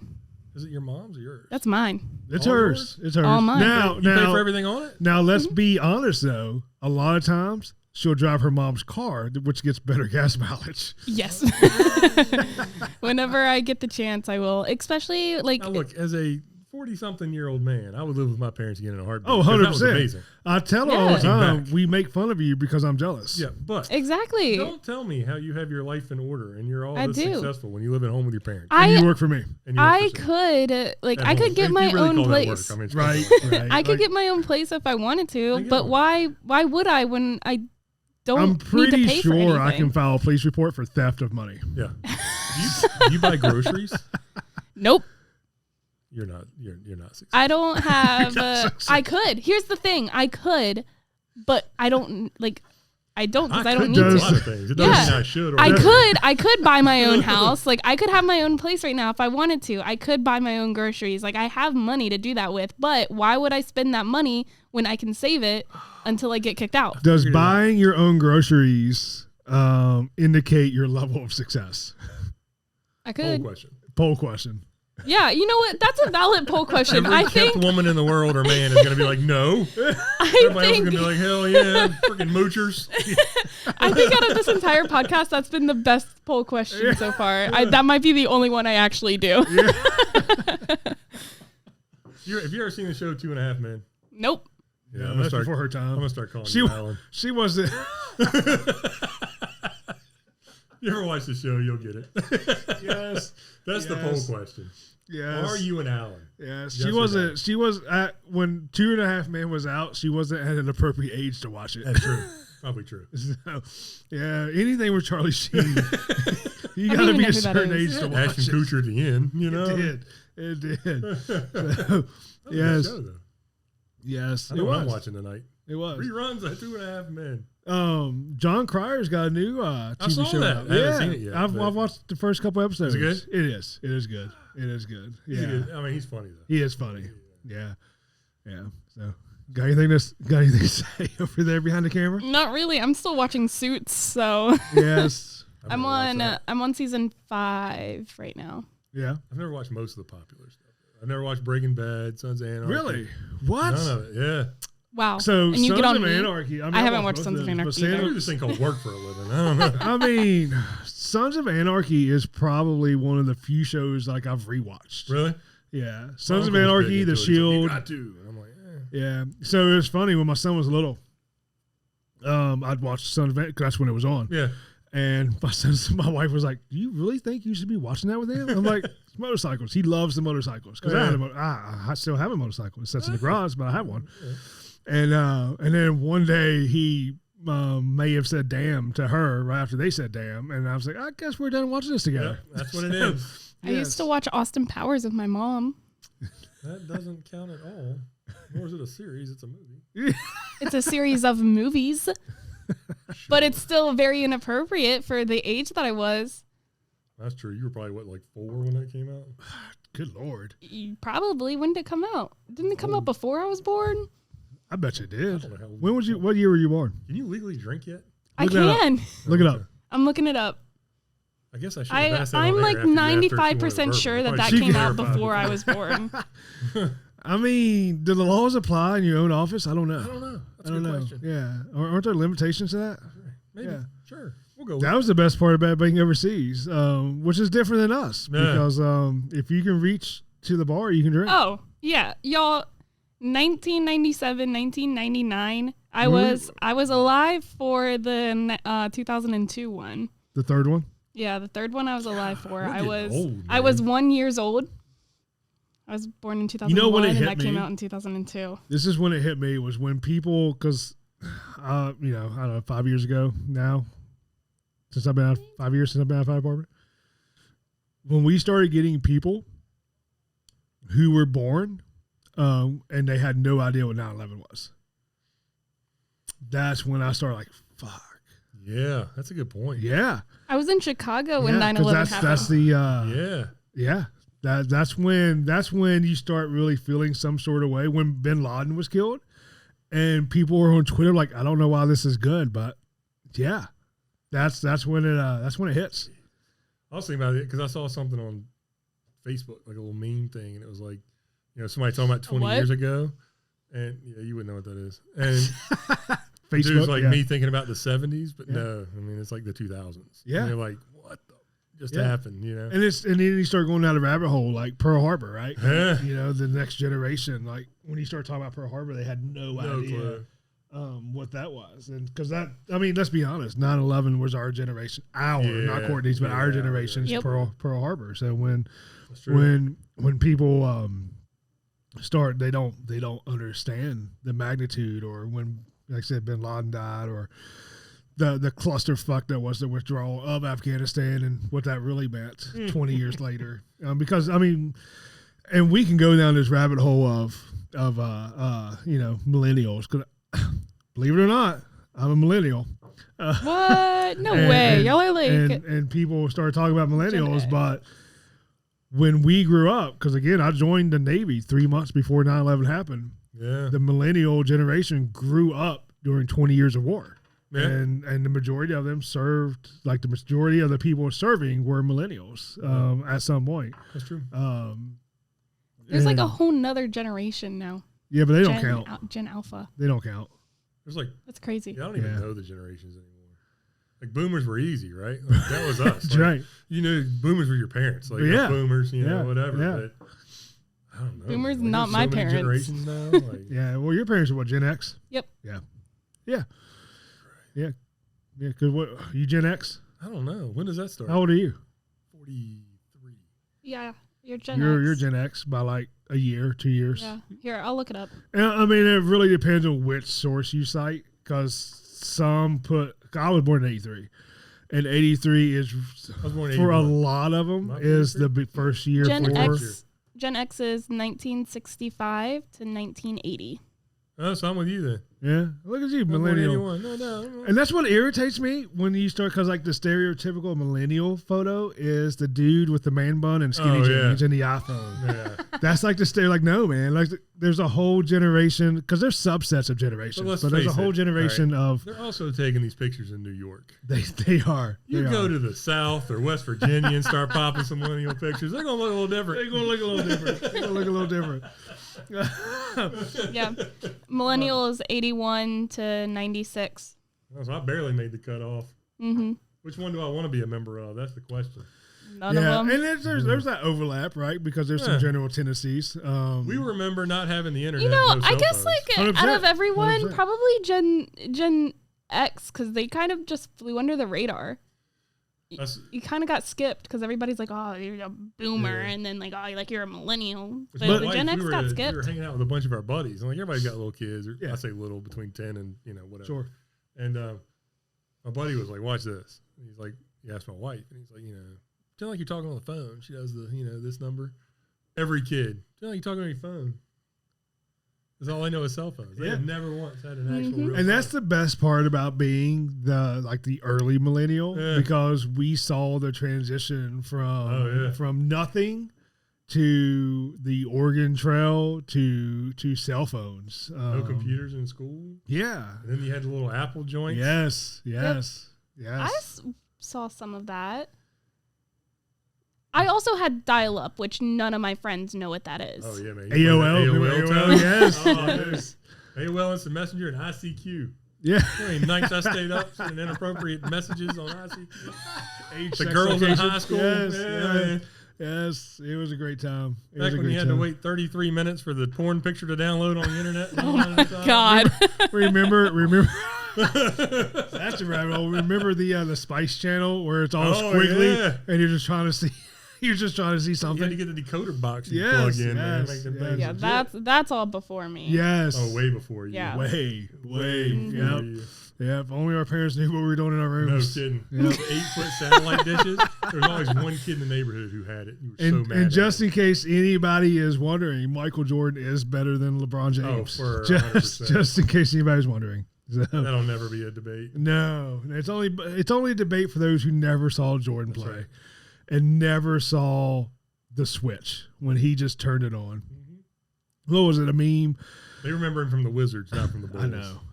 Is it your mom's or yours? That's mine. It's hers. It's hers. All mine. Now, you pay for everything on it? Now, let's be honest, though. A lot of times, she'll drive her mom's car, which gets better gas mileage. Yes. Whenever I get the chance, I will. Especially, like... Now, look, as a 40-something-year-old man, I would live with my parents again in a heartbeat. Oh, 100%. That was amazing. I tell her all the time, we make fun of you because I'm jealous. Yeah, but... Exactly. Don't tell me how you have your life in order and you're all this successful when you live at home with your parents. And you work for me. I could get my own place. Right. I could get my own place if I wanted to, but why would I when I don't I'm pretty need to pay sure for anything? I can file a police report for theft of money. Yeah. Do you buy groceries? Nope. You're not successful. I don't have I could. Here's the thing. I could, but I don't because I don't need to. A lot of things. It doesn't mean I should. Or I could buy my own house. Like I could have my own place right now if I wanted to. I could buy my own groceries. Like I have money to do that with. But why would I spend that money when I can save it until I get kicked out? Does buying your own groceries indicate your level of succce? I could. Poll question. Yeah, you know what? That's a valid poll question. Every kept woman in the world or man is going to be like, no. Everybody else is going to be like, hell yeah, freaking moochers. I think out of this entire podcast, that's been the best poll question so far. That might be the only one I actually do. Yeah. Have you ever seen the show 2.5 Men? Nope. Yeah, that's before her time. I'm going to start calling you Alan. She wasn't. You ever watch the show, you'll get it. Yes. That's the poll question. Yes. Are you an Alan? Yes. Yes She wasn't. She was at when 2.5 Men was out. She wasn't at an appropriate age to watch it. That's true. Probably true. So, yeah. Anything with Charlie Sheen, you got to be a certain age to watch Ashton Kutcher at the end. You know. It did. So, yes. Show, yes. I know what I'm watching tonight. It was reruns of 2.5 Men. John Cryer's got a new TV show that. out. I haven't seen it yet. I've watched the first couple episodes. Is it good? It is. It is good. It is good. Yeah. I mean, he's funny though. He is funny. Yeah. Yeah. So, got anything to say over there behind the camera? Not really. I'm still watching Suits, so yes. I'm on season 5 right now. Yeah. I've never watched most of the popular stuff. I've never watched Breaking Bad, Sons of Anarchy. Really? What? None of it. Yeah. Wow. So and you Sons get on of me? Anarchy. I haven't watched Sons of Anarchy either. I do this thing called work for a living. I don't know. I mean, Sons of Anarchy is probably one of the few shows like I've rewatched. Really? Yeah. Sons of Anarchy, The Shield. You got to. And I'm like, yeah. So it was funny when my son was little. I'd watch Sons of Anarchy because that's when it was on. Yeah. And my wife was like, "Do you really think you should be watching that with him?" I'm like, "It's motorcycles. He loves the motorcycles because I still have a motorcycle. It sits in the garage, but I have one." Yeah. And then one day he may have said "damn" to her right after they said "damn," and I was like, "I guess we're done watching this together." Yeah, that's what it is. I used to watch Austin Powers with my mom. That doesn't count at all. Nor is it a series; it's a movie. It's a series of movies. But it's still very inappropriate for the age that I was. That's true. You were probably, like 4 when that came out? Good Lord. Probably. When did it come out? Didn't it come out before I was born? I bet you did. What year were you born? Can you legally drink yet? I can. Look it up. I'm looking it up. I guess I should have asked that. I'm like 95% sure that came out before I was born. I mean, do the laws apply in your own office? I don't know. I don't know. That's a good question. Yeah. Aren't there limitations to that? Maybe. Yeah. Sure. We'll go with that was the best part about being overseas, which is different than us. Yeah. Because if you can reach to the bar, you can drink. Oh, yeah. Y'all, 1997, 1999, I was alive for the 2002 one. The third one? Yeah, the third one I was alive for. I was 1 year old. I was born in 2001, and that came out in 2002. This is when it hit me, was when people, because, I don't know, 5 years ago now, since I've been out, 5 years since I've been out of fire department, when we started getting people who were born and they had no idea what 9/11 was, that's when I started like, fuck. Yeah, that's a good point. Yeah. I was in Chicago when 9/11 happened. That's the, yeah. That's when you start really feeling some sort of way, when bin Laden was killed and people were on Twitter like, I don't know why this is good, but yeah, that's when it hits. I was thinking about it because I saw something on Facebook, like a little meme thing, and it was like, somebody talking about 20 years ago, and you wouldn't know what that is. And Facebook, dude's like me thinking about the 70s, but no, I mean, it's like the 2000s. Yeah. And you're like, what the just happened, And then you start going down the rabbit hole like Pearl Harbor, right? Yeah. The next generation, like when you start talking about Pearl Harbor, they had no idea what that was. And because let's be honest, 9/11 was our generation, not Courtney's, but our generation's Pearl Harbor. So when people start, they don't understand the magnitude, or when, like I said, bin Laden died, or the clusterfuck that was the withdrawal of Afghanistan and what that really meant 20 years later. Because, and we can go down this rabbit hole of millennials. 'Cause, believe it or not, I'm a millennial. What? No way. Y'all are like... And people started talking about millennials, but when we grew up, because, again, I joined the Navy 3 months before 9/11 happened. Yeah. The millennial generation grew up during 20 years of war. Yeah. And the majority of them served, like the majority of the people serving were millennials at some point. That's true. There's like a whole nother generation now. Yeah, but they don't count. Gen Alpha. They don't count. There's like, that's crazy. I don't even know the generations anymore. Like boomers were easy, right? Like, that was us. That's right. Boomers were your parents. Like boomers, whatever. Yeah. But I don't know. Boomers, not my parents. Generations now. Like, yeah. Well, your parents are what, Gen X? Yep. Yeah. Yeah. Yeah. Yeah. Because what, you Gen X? I don't know. When does that start? How old are you? 43. Yeah, you're Gen X. You're Gen X by like a year, 2 years. Yeah. Here, I'll look it up. And, I mean, it really depends on which source you cite, because some put. I was born in '83, and '83 is for a lot of them is the first year. Gen X is 1965 to 1980. Oh, so I'm with you then. Yeah, look at you, millennial. No. And that's what irritates me when you start, because like the stereotypical millennial photo is the dude with the man bun and skinny jeans and the iPhone. Yeah. That's like the like, no, man. Like there's a whole generation, because there's subsets of generations, but there's a whole generation of. They're also taking these pictures in New York. They are. You go to the South or West Virginia and start popping some millennial pictures. They're gonna look a little different. They're gonna look a little different. Yeah, millennial is 81 to 96. Oh, so I barely made the cutoff. Mm-hmm. Which one do I want to be a member of? That's the question. None of them. And there's that overlap, right? Because there's some general tendencies. We remember not having the internet. You know, no I guess phones. like out of everyone, 100%. probably Gen X, because they kind of just flew under the radar. You kind of got skipped because everybody's like, oh, you're a boomer, and then like, oh, you're a millennial. But the Gen X got skipped. We were hanging out with a bunch of our buddies, and like everybody's got little kids. Or I say little, between 10 and whatever. Sure. And my buddy was like, watch this. And he's like, he asked my wife, and he's like, pretend like you're talking on the phone. She does the this number. Every kid, pretend like you're talking on your phone. That's all I know is cell phones. They have never once had an actual real phone. And that's the best part about being the early millennial, because we saw the transition from nothing to the Oregon Trail to cell phones. No computers in school. Yeah. And then you had the little Apple joints. Yes. I saw some of that. I also had dial-up, which none of my friends know what that is. Oh, yeah, man. AOL, yes. AOL Instant Messenger and ICQ. Yeah. How many nights I stayed up sending inappropriate messages on ICQ. The sex girls location. in high school. Yes, it was a great time. Back when you had to wait 33 minutes for the porn picture to download on the internet. Oh, my God. Remember. That's a rabbit hole. Remember the Spice Channel where it's all squiggly and you're just trying to see. You're just trying to see something. You had to get the decoder box you plug in, man. Make them things yeah, that's all before me. Yes. Oh, way before you. Yeah. Way before you. Yeah, if only our parents knew what we were doing in our rooms. No kidding. Yep. 8-foot satellite dishes. There was always one kid in the neighborhood who had it. You were so mad. And just in case anybody is wondering, Michael Jordan is better than LeBron James. Oh, for 100%. Just in case anybody's wondering. So, that'll never be a debate. No, it's only a debate for those who never saw Jordan play. Right. And never saw the switch when he just turned it on. Mm-hmm. What was it, a meme? They remember him from the Wizards, not from the Bulls.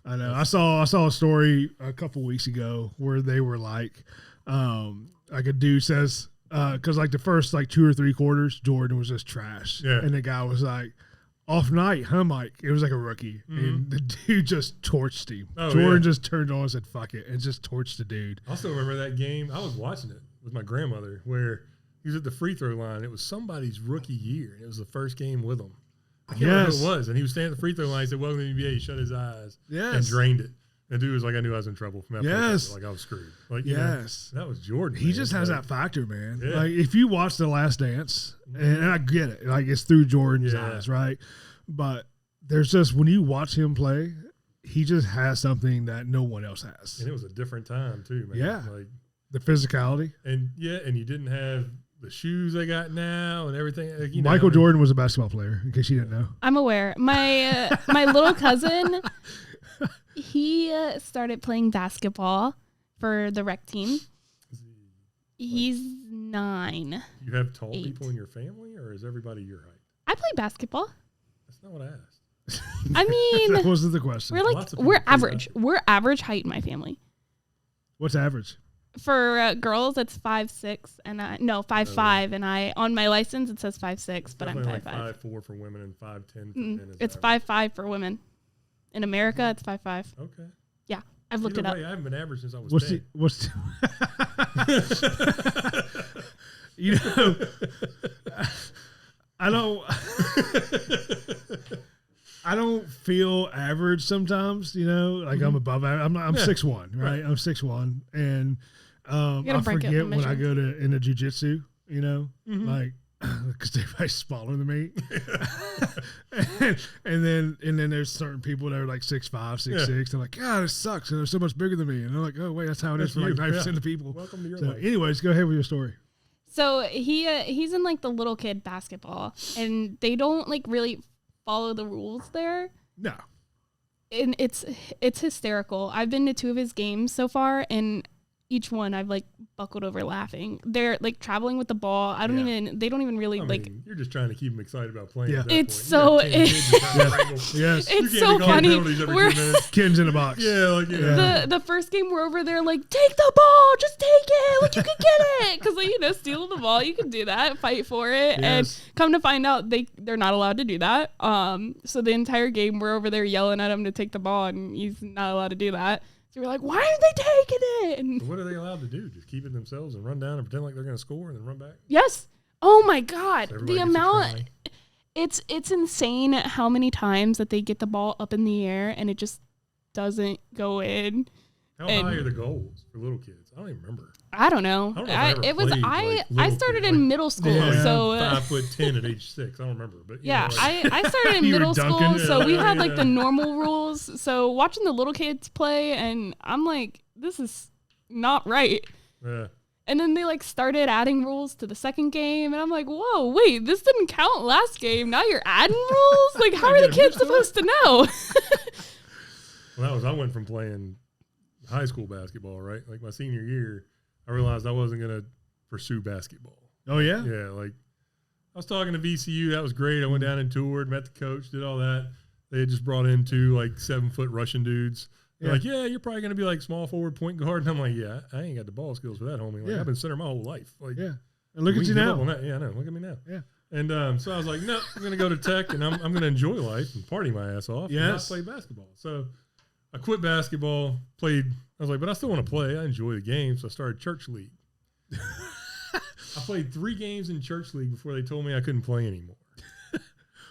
I know. I saw a story a couple weeks ago where they were like a dude says, because like the first 2 or 3 quarters, Jordan was just trash. Yeah. And the guy was like, off night, huh, Mike? It was like a rookie. Mm-hmm. And the dude just torched him. Jordan just turned on and said, fuck it, and just torched the dude. I also remember that game. I was watching it with my grandmother where he was at the free throw line. It was somebody's rookie year. It was the first game with him. I can't remember who it was. And he was standing at the free throw line. He said, welcome to the NBA. He shut his eyes and drained it. And dude was like, I knew I was in trouble from that. Yes. Like I was screwed. Like, that was Jordan. He just has that factor, man. Yeah. Like if you watch The Last Dance, and I get it, like it's through Jordan's eyes, right? But there's just, when you watch him play, he just has something that no one else has. And it was a different time too, man. Yeah. Like the physicality. And you didn't have the shoes they got now and everything. Like, Michael Jordan was a basketball player, in case you didn't know. I'm aware. My little cousin, he started playing basketball for the rec team. He's 9. You have tall people in your family, or is everybody your height? I play basketball. That's not what I asked. I mean, that wasn't the question. We're average. We're average height in my family. What's average? For girls, it's 5'6", and 5'5", and I on my license it says 5'6", but I'm 5'5". Like 5'4" for women and 5'10" for men. It's 5'5" for women. In America, it's 5'5". Okay. Yeah, I've looked it up. I haven't been average since I was 10. You know, I don't feel average sometimes, like I'm above average. I'm 6'1", right? I'm 6'1", and I forget when I go to into jiu-jitsu, you know, like, because everybody's smaller than me. and then there's certain people that are like 6'5", 6'6". They're like, God, this sucks. And they're so much bigger than me. And they're like, oh, wait, that's how it is for like 90% of people. Welcome to your so life. anyways, go ahead with your story. So he's in like the little kid basketball, and they don't like really follow the rules there. No. And it's hysterical. I've been to 2 of his games so far, and each one I've like buckled over laughing. They're like traveling with the ball. They don't even really you're just trying to keep them excited about playing. Yeah. It's so it's so funny. Kids in a box. Yeah, like the first game we're over there like, take the ball, just take it, like you can get it, because like, stealing the ball, you can do that, fight for it, and come to find out they're not allowed to do that. So the entire game we're over there yelling at him to take the ball, and he's not allowed to do that. So we're like, why aren't they taking it? And what are they allowed to do? Just keep it themselves and run down and pretend like they're going to score and then run back? Yes. Oh my God. So the amount, it's insane how many times that they get the ball up in the air and it just doesn't go in. How high are the goals for little kids? I don't even remember. I don't know. I started in middle school, so 5'10" at age 6. I don't remember, but I started in middle school, so we had like the normal rules. So watching the little kids play, and I'm like, this is not right. Yeah. And then they like started adding rules to the second game, and I'm like, whoa, wait, this didn't count last game. Now you're adding rules? Like, how are the kids supposed to know? Well, I went from playing high school basketball, right? Like my senior year, I realized I wasn't going to pursue basketball. Oh, yeah? Yeah, like I was talking to VCU. That was great. I went down and toured, met the coach, did all that. They had just brought in 2 like 7-foot Russian dudes. They're like, yeah, you're probably going to be like small forward, point guard. And I'm like, yeah, I ain't got the ball skills for that, homie. Like, I've been center my whole life. Like, yeah. And look at you now. Yeah, I know. Look at me now. Yeah. And so I was like, no, I'm going to go to Tech, and I'm going to enjoy life and party my ass off and not play basketball. So I quit basketball, I was like, but I still want to play. I enjoy the game, so I started church league. I played 3 games in church league before they told me I couldn't play anymore.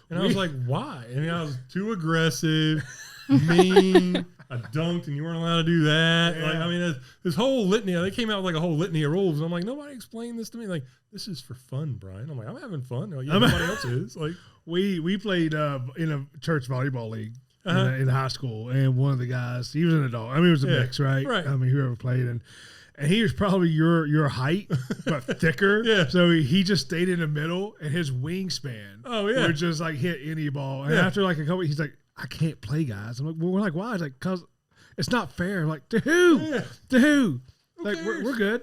And I was like, why? And I was too aggressive, mean. I dunked, and you weren't allowed to do that. Yeah. Like, I mean, this whole litany. They came out with like a whole litany of rules. And I'm like, nobody explained this to me. Like, this is for fun, Brian. I'm like, I'm having fun. Like, yeah, nobody else is. Like, we played in a church volleyball league in high school, and one of the guys, he was an adult. I mean, it was a mix, right? Right. I mean, whoever played, and he was probably your height, but thicker. Yeah. So he just stayed in the middle, and his wingspan would just like hit any ball. And after like a couple, he's like, I can't play, guys. I'm like, well, we're like, why? He's like, because it's not fair. I'm like, to who? Yeah. To who? Like, we're good.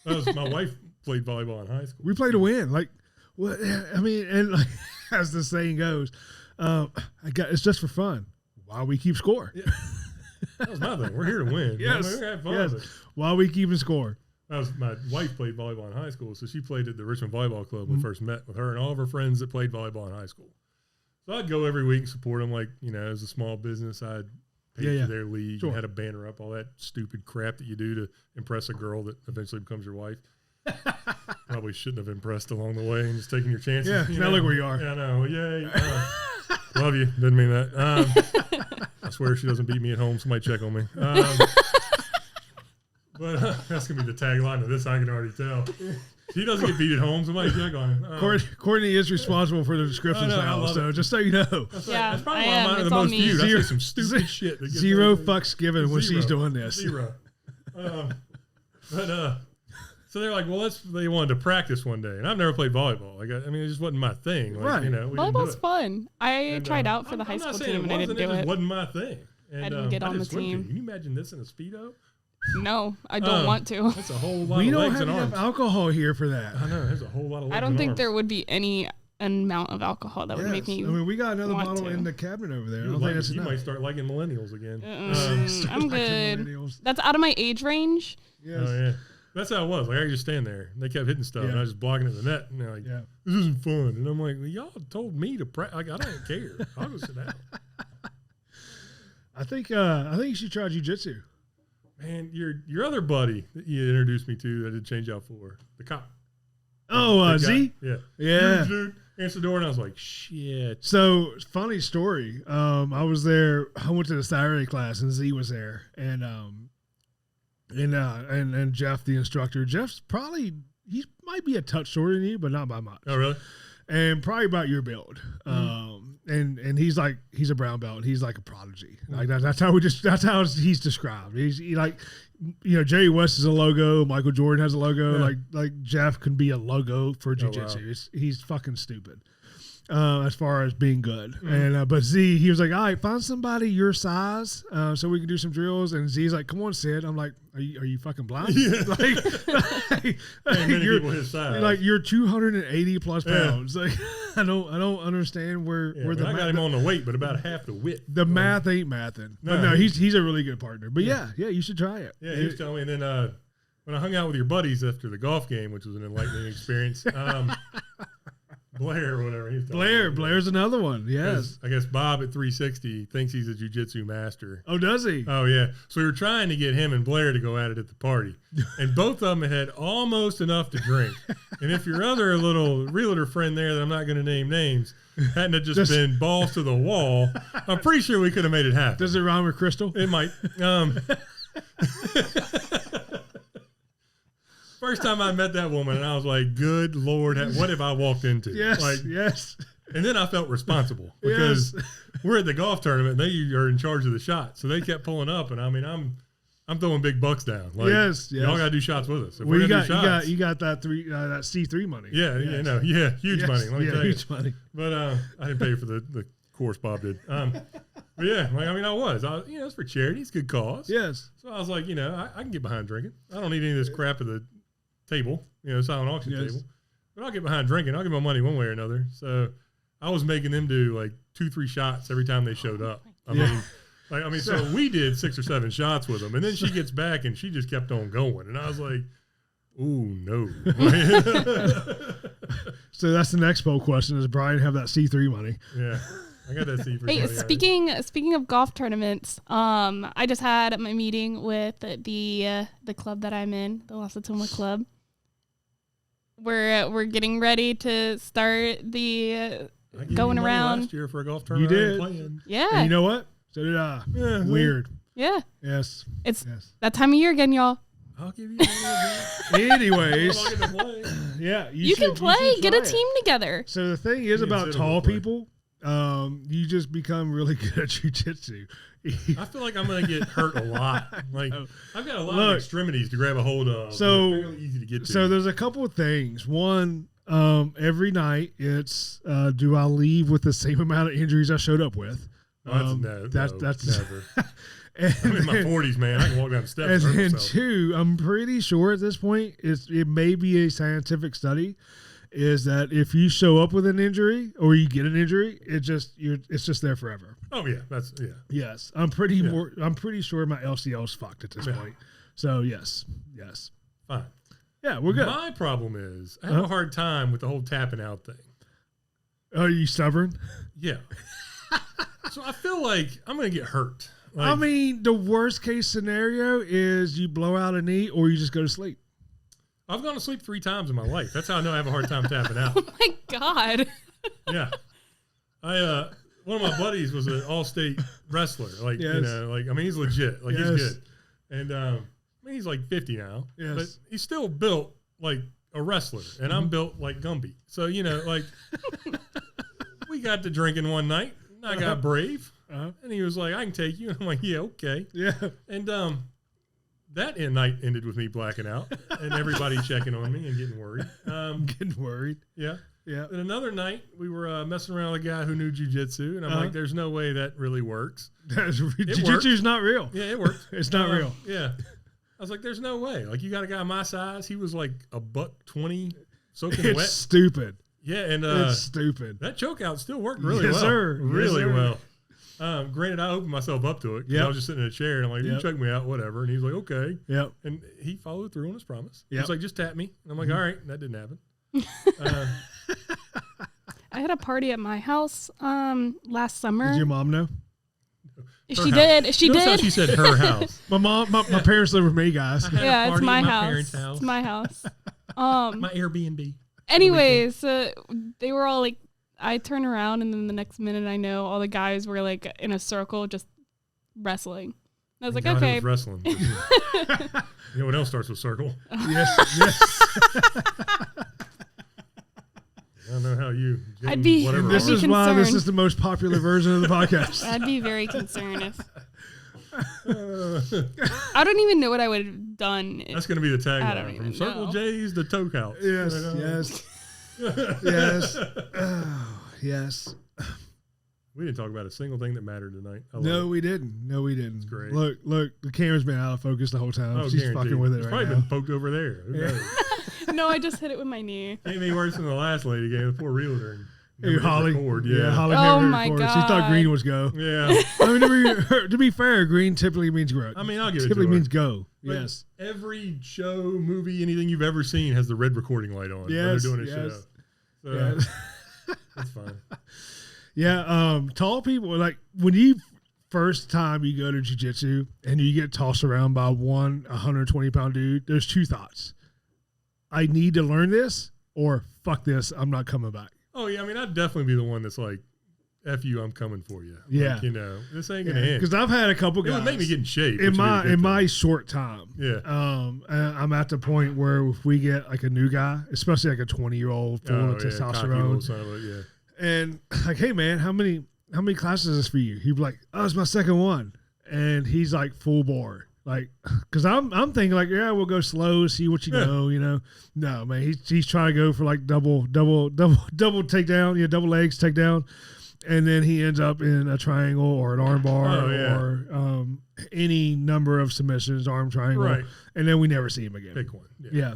My wife played volleyball in high school. We play to win. Like, what? I mean, and like, as the saying goes, it's just for fun. Why we keep score? Yeah. That was my thing. We're here to win. Yes. We're having fun with it. Why we keeping score? My wife played volleyball in high school, so she played at the Richmond Volleyball Club when we first met with her and all of her friends that played volleyball in high school. So I'd go every week and support them. Like, as a small business, I'd pay for their league and had a banner up, all that stupid crap that you do to impress a girl that eventually becomes your wife. Probably shouldn't have impressed along the way and just taking your chances. Yeah, now look where you are. Yeah, I know. Yay. Love you. Didn't mean that. I swear she doesn't beat me at home. Somebody check on me. But that's going to be the tagline of this, I can already tell. He doesn't get beat at home. Somebody check on him. Courtney is responsible for the descriptions now, so just so you know. That's probably why mine are the most viewed. I say some stupid shit. Zero fucks given when she's doing this. Zero. So they're like, well, they wanted to practice one day. And I've never played volleyball. Like, I mean, it just wasn't my thing. Like, right. Volleyball's fun. I tried out for the high school team and I didn't do it. It wasn't my thing. And, I didn't get on the team. Can you imagine this in a Speedo? No, I don't want to. That's a whole lot of legs and arms. We don't have enough alcohol here for that. I know. There's a whole lot of legs I don't think there would be any amount of alcohol that would make me we got another bottle in the cabinet over there. I don't think that's enough. You might start liking millennials again. I'm good. That's out of my age range. Yes. Oh, yeah. That's how it was. Like, I could just stand there. And they kept hitting stuff, and I was just blocking at the net. And they're like, this isn't fun. And I'm like, well, y'all told me to practice. Like, I don't care. I'll go sit down. I think you should try jiu-jitsu. Man, your other buddy that you introduced me to that I did change out for, the cop. Oh, Z? Yeah. Dude, answered the door, and I was like, shit. So, funny story. I was there. I went to the Saturday class, and Z was there. And and Jeff, the instructor. Jeff's he might be a touch shorter than you, but not by much. Oh, really? And probably about your build. And he's a brown belt. He's like a prodigy. Like that's how he's described. He's like, Jerry West is a logo. Michael Jordan has a logo. Yeah. Like Jeff can be a logo for jiu-jitsu. Wow. He's fucking stupid. As far as being good. And but Z, he was like, all right, find somebody your size so we can do some drills. And Z's like, come on, Sid. I'm like, are you fucking blind? Yeah. You're, people his size. like you're 280 plus pounds. Like I don't understand where the I got him on the weight, but about half the width. the math ain't mathing. No, But no, he's a really good partner. But yeah, you should try it. Yeah, he was telling me. And then when I hung out with your buddies after the golf game, which was an enlightening experience, Blair or whatever. He was Blair's another one. Yes. I guess Bob at 360 thinks he's a jiu-jitsu master. Oh, does he? Oh, yeah. So we were trying to get him and Blair to go at it at the party. And both of them had almost enough to drink. And if your other little realtor friend there that I'm not going to name names hadn't have just been balls to the wall, I'm pretty sure we could have made it happen. Does it rhyme with Crystal? It might. First time I met that woman, and I was like, good Lord, what have I walked into? Yes. And then I felt responsible because we're at the golf tournament, and they are in charge of the shots. So they kept pulling up, and I mean, I'm throwing big bucks down. Like, yes. Y'all got to do shots with us. If well, we're gonna you shots, got that that C3 money. Yeah, huge money. Let me tell you. Huge money. But I didn't pay for the course Bob did. But yeah, I was, it's for charity. It's a good cause. Yes. So I was like, I can get behind drinking. I don't need any of this crap at the table, silent auction table. But I'll get behind drinking. I'll give my money one way or another. So I was making them do like 2-3 shots every time they showed up. I mean, so we did 6 or 7 shots with them, and then she gets back and she just kept on going, and I was like, ooh, no. So that's the next poll question: does Bryan have that C3 money? Yeah. I got that C3 Hey, money. speaking of golf tournaments, I just had my meeting with the club that I'm in, the Las Atoma Club. We're getting ready to start the going around last year for a golf tournament. You did. Playing. Yeah. And you know what? So did I. Yeah, Weird. Yeah. Yes. It's that time of year again, y'all. I'll give you money. Anyways. I'm not gonna play. Yeah. You can play. Get a team together. So the thing is about tall people, you just become really good at jiu-jitsu. I feel like I'm going to get hurt a lot. Like I've got a lot of extremities to grab a hold of. So they're fairly easy to get to. So there's a couple of things. One, every night it's do I leave with the same amount of injuries I showed up with? That's never. I'm in my 40s, man. I can walk down the steps. And then 2, I'm pretty sure at this point it may be a scientific study, is that if you show up with an injury or you get an injury, it's just there forever. Oh yeah, Yes, I'm pretty sure my LCL's fucked at this point. So yes, fine. Yeah, we're good. My problem is I have a hard time with the whole tapping out thing. Are you stubborn? Yeah. So I feel like I'm going to get hurt. Like, I mean, the worst case scenario is you blow out a knee or you just go to sleep. I've gone to sleep 3 times in my life. That's how I know I have a hard time tapping out. Oh my God. Yeah. One of my buddies was an all-state wrestler. Like, he's legit. Like, he's good. And, he's like 50 now. Yes. But he's still built like a wrestler. And I'm built like Gumby. So, we got to drinking one night. And I got brave. And he was like, I can take you. And I'm like, yeah, okay. Yeah. And that night ended with me blacking out and everybody checking on me and getting worried. Getting worried. Yeah. Yeah. And another night, we were messing around with a guy who knew jiu-jitsu, and I'm like, there's no way that really works. Jiu-jitsu's not real. Yeah, it worked. It's not real. Yeah. I was like, there's no way. Like, you got a guy my size. He was like $120 soaking wet. It's stupid. Yeah, and it's stupid. that chokeout still worked really well. Yes, sir. Really yes, sir. well. Granted, I opened myself up to it because I was just sitting in a chair and I'm like, you choke me out, whatever. And he's like, okay. Yep. And he followed through on his promise. Yep. He's like, just tap me. And I'm like, all right. That didn't happen. I had a party at my house last summer. Did your mom know? She did. She Notice did. how she said her house. My parents live with me, guys. Yeah, it's my house. Parents' house. It's my house. My Airbnb. Anyways, they were all like, I turn around and then the next minute I know all the guys were like in a circle just wrestling. I was like, God, okay. it was wrestling. You know what else starts with circle? Yes. I don't know how you. I'd be. Whatever. This is why this is the most popular version of the podcast. I'd be very concerned if. I don't even know what I would have done. That's going to be the tagline. From know. Circle J's to Toe Couch. Yes. Yes. Yes. We didn't talk about a single thing that mattered tonight. No, we didn't. It's great. Look, the camera's been out of focus the whole time. She's guaranteed. fucking with it it's right probably now. been poked over there. Who knows? No, I just hit it with my knee. Ain't any worse than the last lady gave the poor realtor. Hey, Holly. Yeah. Holly. Oh, never my recorded. God. She thought green was go. Yeah. I mean, to be fair, green typically means grow. I mean, I'll give it typically to her. means go. But yes. Every show, movie, anything you've ever seen has the red recording light on. Yes. When they're doing a Yes. show. So, Yes. that's fine. Yeah. Tall people, like when you first time you go to jiu-jitsu and you get tossed around by one 120-pound dude, there's two thoughts. I need to learn this, or fuck this, I'm not coming back. Oh, yeah. I mean, I'd definitely be the one that's like, F you, I'm coming for you. Yeah. Like, this ain't going to end. Because I've had a couple guys. It would make me get in shape. In my short time. Yeah. I'm at the point where if we get like a new guy, especially like a 20-year-old full of testosterone. Son of a, yeah. And like, hey man, how many classes is this for you? He'd be like, oh, it's my second one. And he's like full bore. Like, cause I'm thinking like, yeah, we'll go slow, see what you know, No, man, he's trying to go for like double takedown, double legs takedown. And then he ends up in a triangle or an arm bar or any number of submissions, arm triangle. Right. And then we never see him again. Pick one. Yeah.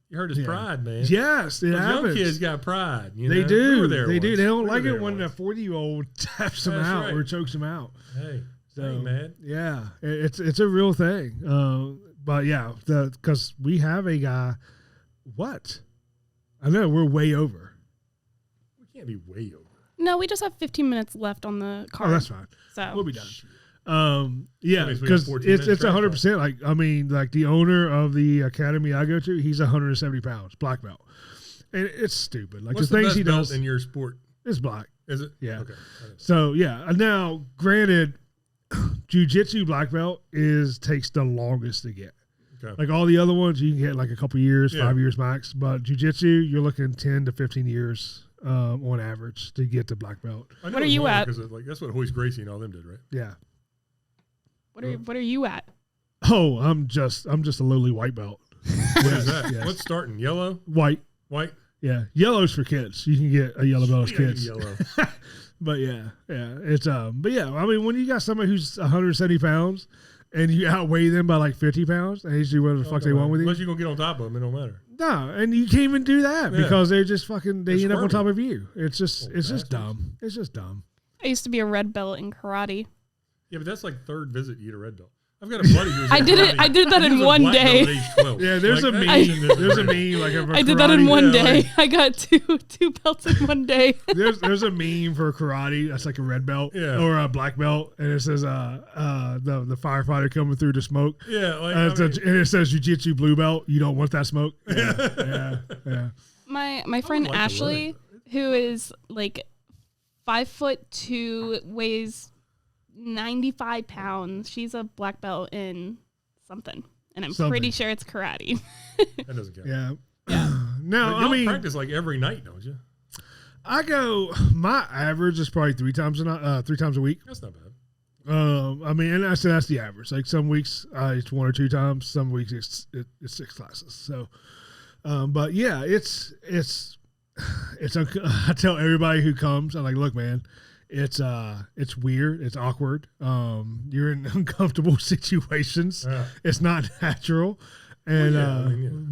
You heard his pride, man. Yes, it Those happens. young kids got pride. They do. They do. They don't like it when a 40-year-old taps them out or chokes them out. Hey, so, man. Yeah, it's a real thing. But yeah, because we have a guy. What? I know we're way over. We can't be way over. No, we just have 15 minutes left on the card. Oh, that's fine. So we'll be done. Yeah, That means we because got 14 it's minutes 100%. Like, I mean, like the owner of the academy I go to, he's 170 pounds, black belt, and it's stupid. Like What's the things best he belt does in your sport? is black. Is it? Yeah. Okay. So yeah. Now, granted, jiu-jitsu black belt takes the longest to get. Okay. Like all the other ones, you can get like a couple years, 5 years max. But jiu-jitsu, you're looking 10 to 15 years on average to get to black belt. What are you at? Because like that's what Hoist Gracie and all them did, right? Yeah. What are you at? Oh, I'm just a lowly white belt. What is that? Yes. What's starting? Yellow? White. White? Yeah. Yellow's for kids. You can get a yellow belt as kids. Yellow. But yeah. It's but yeah, I mean when you got somebody who's 170 pounds and you outweigh them by like 50 pounds and they do whatever the fuck they want with you. Unless you're gonna get on top of them, it don't matter. No, and you can't even do that because they're just fucking they end up on top of you. It's just dumb. It's just dumb. I used to be a red belt in karate. Yeah, but that's like third visit you get a red belt. I've got a buddy who's I did that in one day. Yeah, there's a meme. There's a meme like of a I did that in one day. like, I got two belts in one day. there's a meme for karate that's like a red belt or a black belt, and it says the firefighter coming through the smoke. Yeah, like, and it says jiu-jitsu blue belt. You don't want that smoke. Yeah. My friend Ashley, who is like 5'2", weighs 95 pounds. She's a black belt in something, and I'm pretty sure it's karate. that doesn't count. Yeah. No, I mean, practice like every night, don't you? I go. My average is probably 3 times a week. That's not bad. I mean, and I said that's the average. Like some weeks it's 1 or 2 times. Some weeks it's 6 classes. So, but yeah, it's. I tell everybody who comes, I'm like, look, man, it's weird, it's awkward. You're in uncomfortable situations. Yeah. It's not natural. And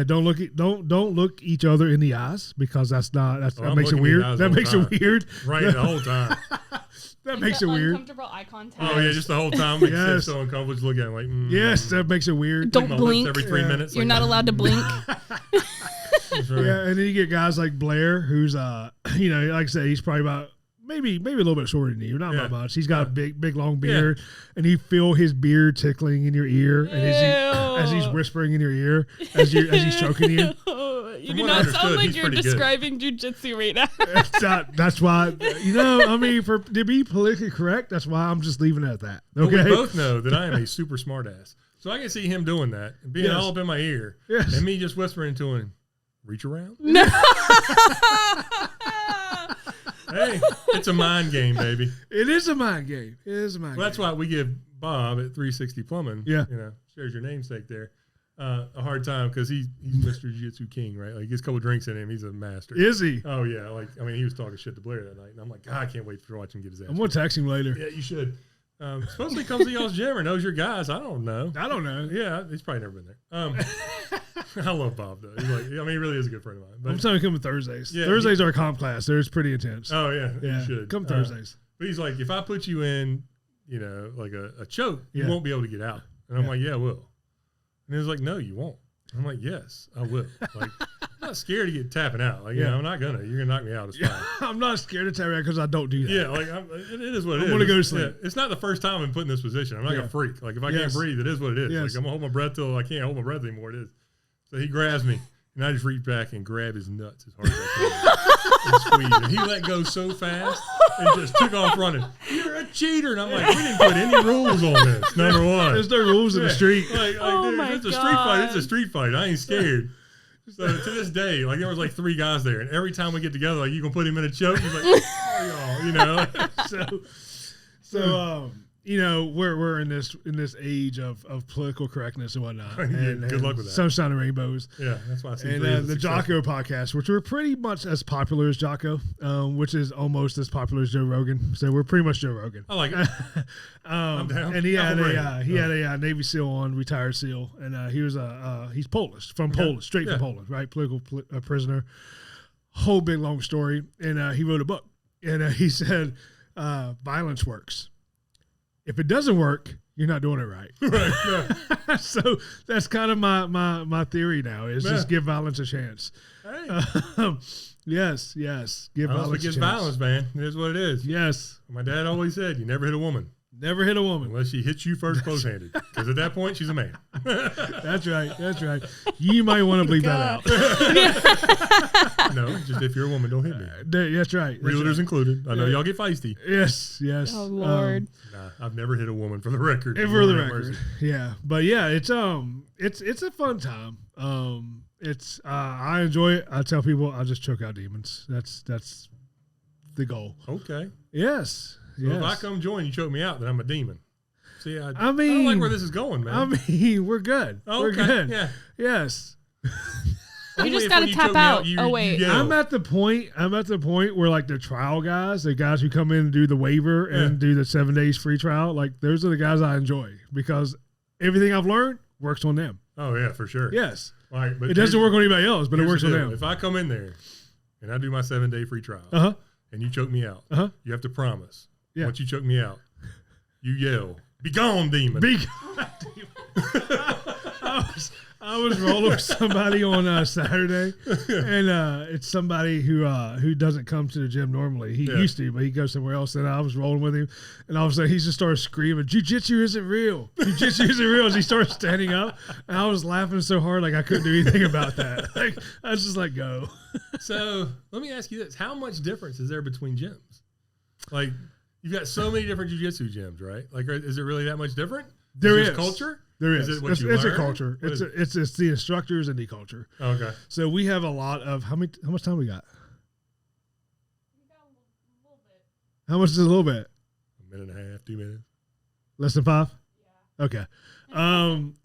don't look each other in the eyes because that makes it weird. That makes it weird. Right, the whole time. That makes it weird. Uncomfortable eye contact. Oh yeah, just the whole time. Like, yes. So uncomfortable, just looking at it like. Yes, that makes it weird. Don't blink every 3 minutes. You're not allowed to blink. Yeah, and then you get guys like Blair, who's like I said, he's probably about maybe a little bit shorter than you, not by much. He's got a big long beard, and you feel his beard tickling in your ear, and as he's whispering in your ear as he's choking you. You do not sound like you're describing jujitsu right now. That's why, I mean, to be politically correct, that's why I'm just leaving it at that. Okay. But we both know that I am a super smart ass. So I can see him doing that and being all up in my ear and me just whispering to him, reach around. No. Hey, it's a mind game, baby. It is a mind game. That's why we give Bob at 360 Plumbing, shares your namesake there, a hard time because he's Mr. Jiu-Jitsu King, right? Like, he gets a couple drinks in him, he's a master. Is he? Oh, yeah. He was talking shit to Blair that night, and I'm like, God, I can't wait to watch him get his ass. I'm going to text him later. Yeah, you should. Supposedly comes to y'all's gym or knows your guys. I don't know. Yeah, he's probably never been there. I love Bob though. He's like, he really is a good friend of mine. But I'm telling you, come Thursdays. Yeah, Thursdays are a comp class. They're pretty intense. Oh yeah, you should come Thursdays. But he's like, if I put you in, like a choke, you won't be able to get out. And I'm like, yeah, I will. And he was like, no, you won't. I'm like, yes, I will. Like, I'm not scared to get tapping out. Like, I'm not gonna. You're gonna knock me out. It's fine. I'm not scared to tap out because I don't do that. Yeah, like it is what it is. I'm gonna go to sleep. It's not the first time I'm put in this position. I'm not a freak. Like, if I can't breathe, it is what it is. Like, I'm gonna hold my breath till I can't hold my breath anymore. It is. So he grabs me, and I just reach back and grab his nuts as hard as I can and squeeze. And he let go so fast and just took off running. You're a cheater. And I'm like, we didn't put any rules on this. Number one. There's no rules in the street. It's a street fight. It's a street fight. I ain't scared. So to this day, like, there was like 3 guys there, and every time we get together, like, you gonna put him in a choke? He's like, oh, y'all, So we're in this age of political correctness and whatnot. And good luck with that. Sunshine and rainbows. Yeah, that's why I see. And the Jocko podcast, which we're pretty much as popular as Jocko, which is almost as popular as Joe Rogan. So we're pretty much Joe Rogan. I like it. I'm down. And he had a Navy SEAL on, retired SEAL, and he was he's Polish, from Poland, straight from Poland, right? Political prisoner. Whole big long story, and he wrote a book, and he said violence works. If it doesn't work, you're not doing it right. Right. So that's kind of my theory now is just give violence a chance. Hey. Yes. Give violence a chance. Violence, man. It is what it is. Yes. My dad always said, you never hit a woman. Never hit a woman. Unless she hits you first close-handed. Because at that point, she's a man. That's right. You might want to bleep that out. No, just if you're a woman, don't hit me. That's right. Realtors included. I know y'all get feisty. Yes. Oh, Lord. I've never hit a woman, for the record. For the record. Yeah. But yeah, it's a fun time. I enjoy it. I tell people I just choke out demons. That's the goal. Okay. Yes. So if I come join, you choke me out, then I'm a demon. See, I don't like where this is going, man. I mean, we're good. Okay. We're good. Yeah. Yes. You just got to tap out. Wait. I'm at the point where, like, the trial guys, the guys who come in and do the waiver and do the 7 days free trial, like, those are the guys I enjoy because everything I've learned works on them. Oh, yeah, for sure. Yes. All right, but it doesn't work on anybody else, but it works on them. If I come in there and I do my 7-day free trial and you choke me out, you have to promise. Yeah. Once you choke me out, you yell, "Be gone, demon!" Be gone, demon. I was rolling with somebody on Saturday, and it's somebody who doesn't come to the gym normally. He used to, but he goes somewhere else. And I was rolling with him, and all of a sudden he just started screaming, "Jiu-jitsu isn't real! Jiu-jitsu isn't real!" As he started standing up, and I was laughing so hard like I couldn't do anything about that. Like, I was just like, "Go." So let me ask you this: how much difference is there between gyms? Like, you've got so many different jiu-jitsu gyms, right? Like, is it really that much different? There is culture. There is. It what it's a culture. It's the instructors and the culture. Okay. So we have a lot of how much time we got? We got a little bit. How much is a little bit? A minute and a half, 2 minutes. Less than 5? Yeah. Okay.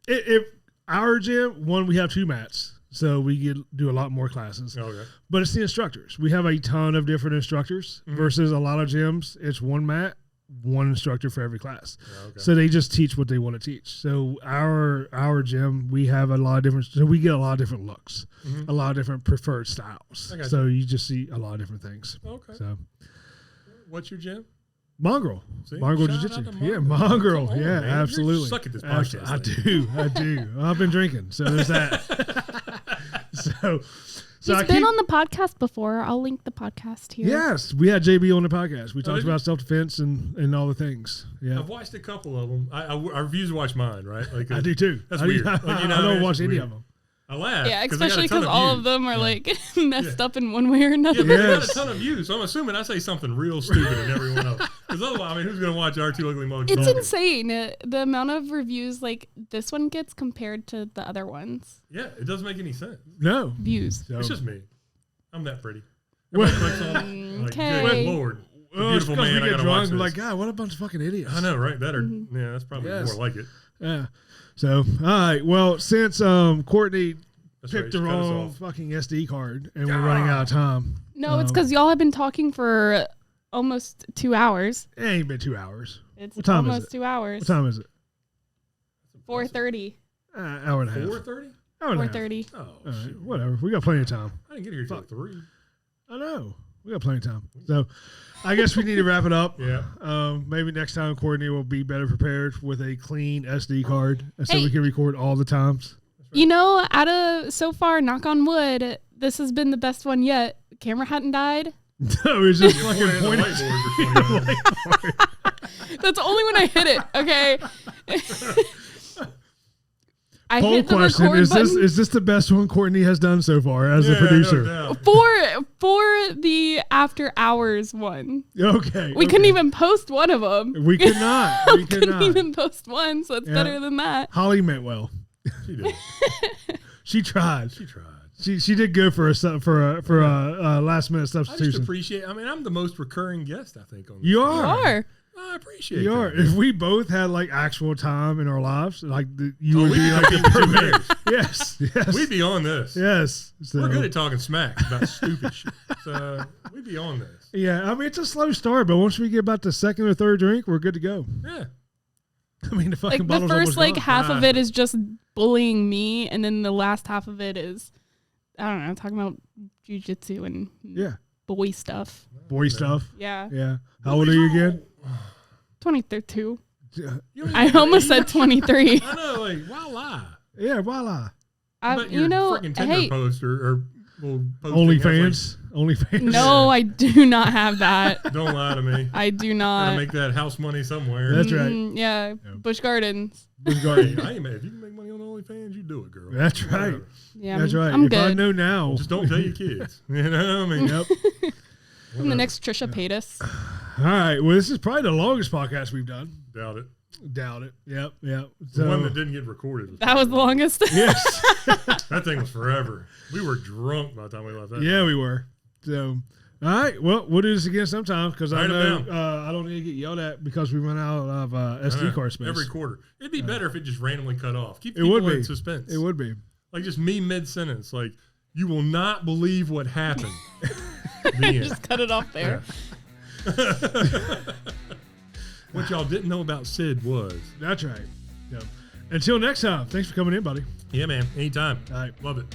If our gym, we have 2 mats. So we do a lot more classes. Okay. But it's the instructors. We have a ton of different instructors versus a lot of gyms. It's 1 mat, 1 instructor for every class. Okay. So they just teach what they want to teach. So our gym, we have a lot of different. So we get a lot of different looks, a lot of different preferred styles. So you just see a lot of different things. Okay. So, what's your gym? Mongrel. See? Mongrel Jiu-Jitsu. Yeah, Mongrel. On, yeah, man. absolutely. You suck at this podcast. I do. I've been drinking, so there's that. so He's been on the podcast before. I'll link the podcast here. Yes, we had JB on the podcast. We talked about self-defense and all the things. Yeah, I've watched a couple of them. I refuse to watch mine, right? Like, I do too. That's weird. I don't watch any of them. I laugh. Yeah, especially because all of them are like messed up in one way or Yeah, another. but they got a ton of views, so I'm assuming I say something real stupid and everyone else. Because otherwise, I mean, who's going to watch our two ugly mugs? It's insane the amount of reviews like this one gets compared to the other ones. Yeah, it doesn't make any sense. No. Views. It's just me. I'm that pretty. Well, Everybody clicks on it. Like, okay. good Lord. Well, Beautiful man, we I get gotta drunk. watch We're this. like, God, what a bunch of fucking idiots. I know, right? Yeah, that's probably more like it. Yeah. So, all right. Well, since Courtney That's picked right, the cut us wrong off. fucking SD card and we're running out of time. No, it's because y'all have been talking for almost 2 hours. It ain't been 2 hours. It's What time is almost it? 2 hours. What time is it? 4:30. Hour and a half. 4:30? Hour and a half. 4:30. Oh, All right, shit. whatever. We got plenty of time. I didn't get here till 3. I know. We got plenty of time. So I guess we need to wrap it up. Yeah. Maybe next time Courtney will be better prepared with a clean SD card so Hey. we can record all the times. You know, out of so far, knock on wood, this has been the best one yet. The camera hadn't died. No, it's just fucking Pointing pointing. at the whiteboard for 20 minutes. That's only when I hit it. Okay. I Poll hit the question: record button is this the best one Courtney has done so far as a producer? No doubt. for the after hours one. Okay, We couldn't even post one of them. We could not. We could couldn't not. even post one, so it's Yeah. better than that. Holly meant well. She did. She tried. She tried. She did go for a last minute I just substitution. appreciate. I mean, I'm the most recurring guest, I think. On this You show. are. I appreciate. You are. that. If we both had like actual time in our lives, like you Oh, would we'd be be like like the the two perfect. bears. Yes. We'd be on this. Yes. So, We're good at talking smack about stupid shit. So we'd be on this. yeah. I mean, it's a slow start, but once we get about the second or third drink, we're good to go. Yeah. I mean, the fucking Like the bottle's first almost gone. half of it is just bullying me, and then the last half of it is I don't know, talking about jujitsu and Yeah. boy stuff. Boy stuff. Yeah. Yeah. How old are you again? 22. You don't even I have almost age. said 23. I know, like, voila. Yeah. Voila. But your You know, freaking Tinder hey, post or well, OnlyFans. OnlyFans. no, I do not have that. Like, don't lie to me. I do Gotta not. make that house money somewhere. That's right. Yeah, Busch Gardens. Busch Hey, Gardens. I ain't mad. If you can make money on OnlyFans, you do it, girl. That's right. Whatever. Yeah, That's right. I'm if I good. know now. Just don't tell your kids. You know what I mean? Yep. I'm the next Trisha Paytas. All right. Well, this is probably the longest podcast we've done. Doubt it. Doubt it. Yep. Yep. The So, one that didn't get recorded. That was the longest. yes. That thing was forever. We were drunk by the time we left that. Yeah, we were. So, all right. Well, we'll do this again sometime because I Write 'em know down. I don't need to get yelled at because we run out of SD card space. Every quarter. It'd be better if it just randomly cut off. Keep It people would be. in suspense. It would be. Like just me mid-sentence. Like, you will not believe what happened. The end. Just cut it off there. What y'all didn't know about Sid was. That's right. Yep. Until next time. Thanks for coming in, buddy. Yeah, man. Anytime. All right. Love it.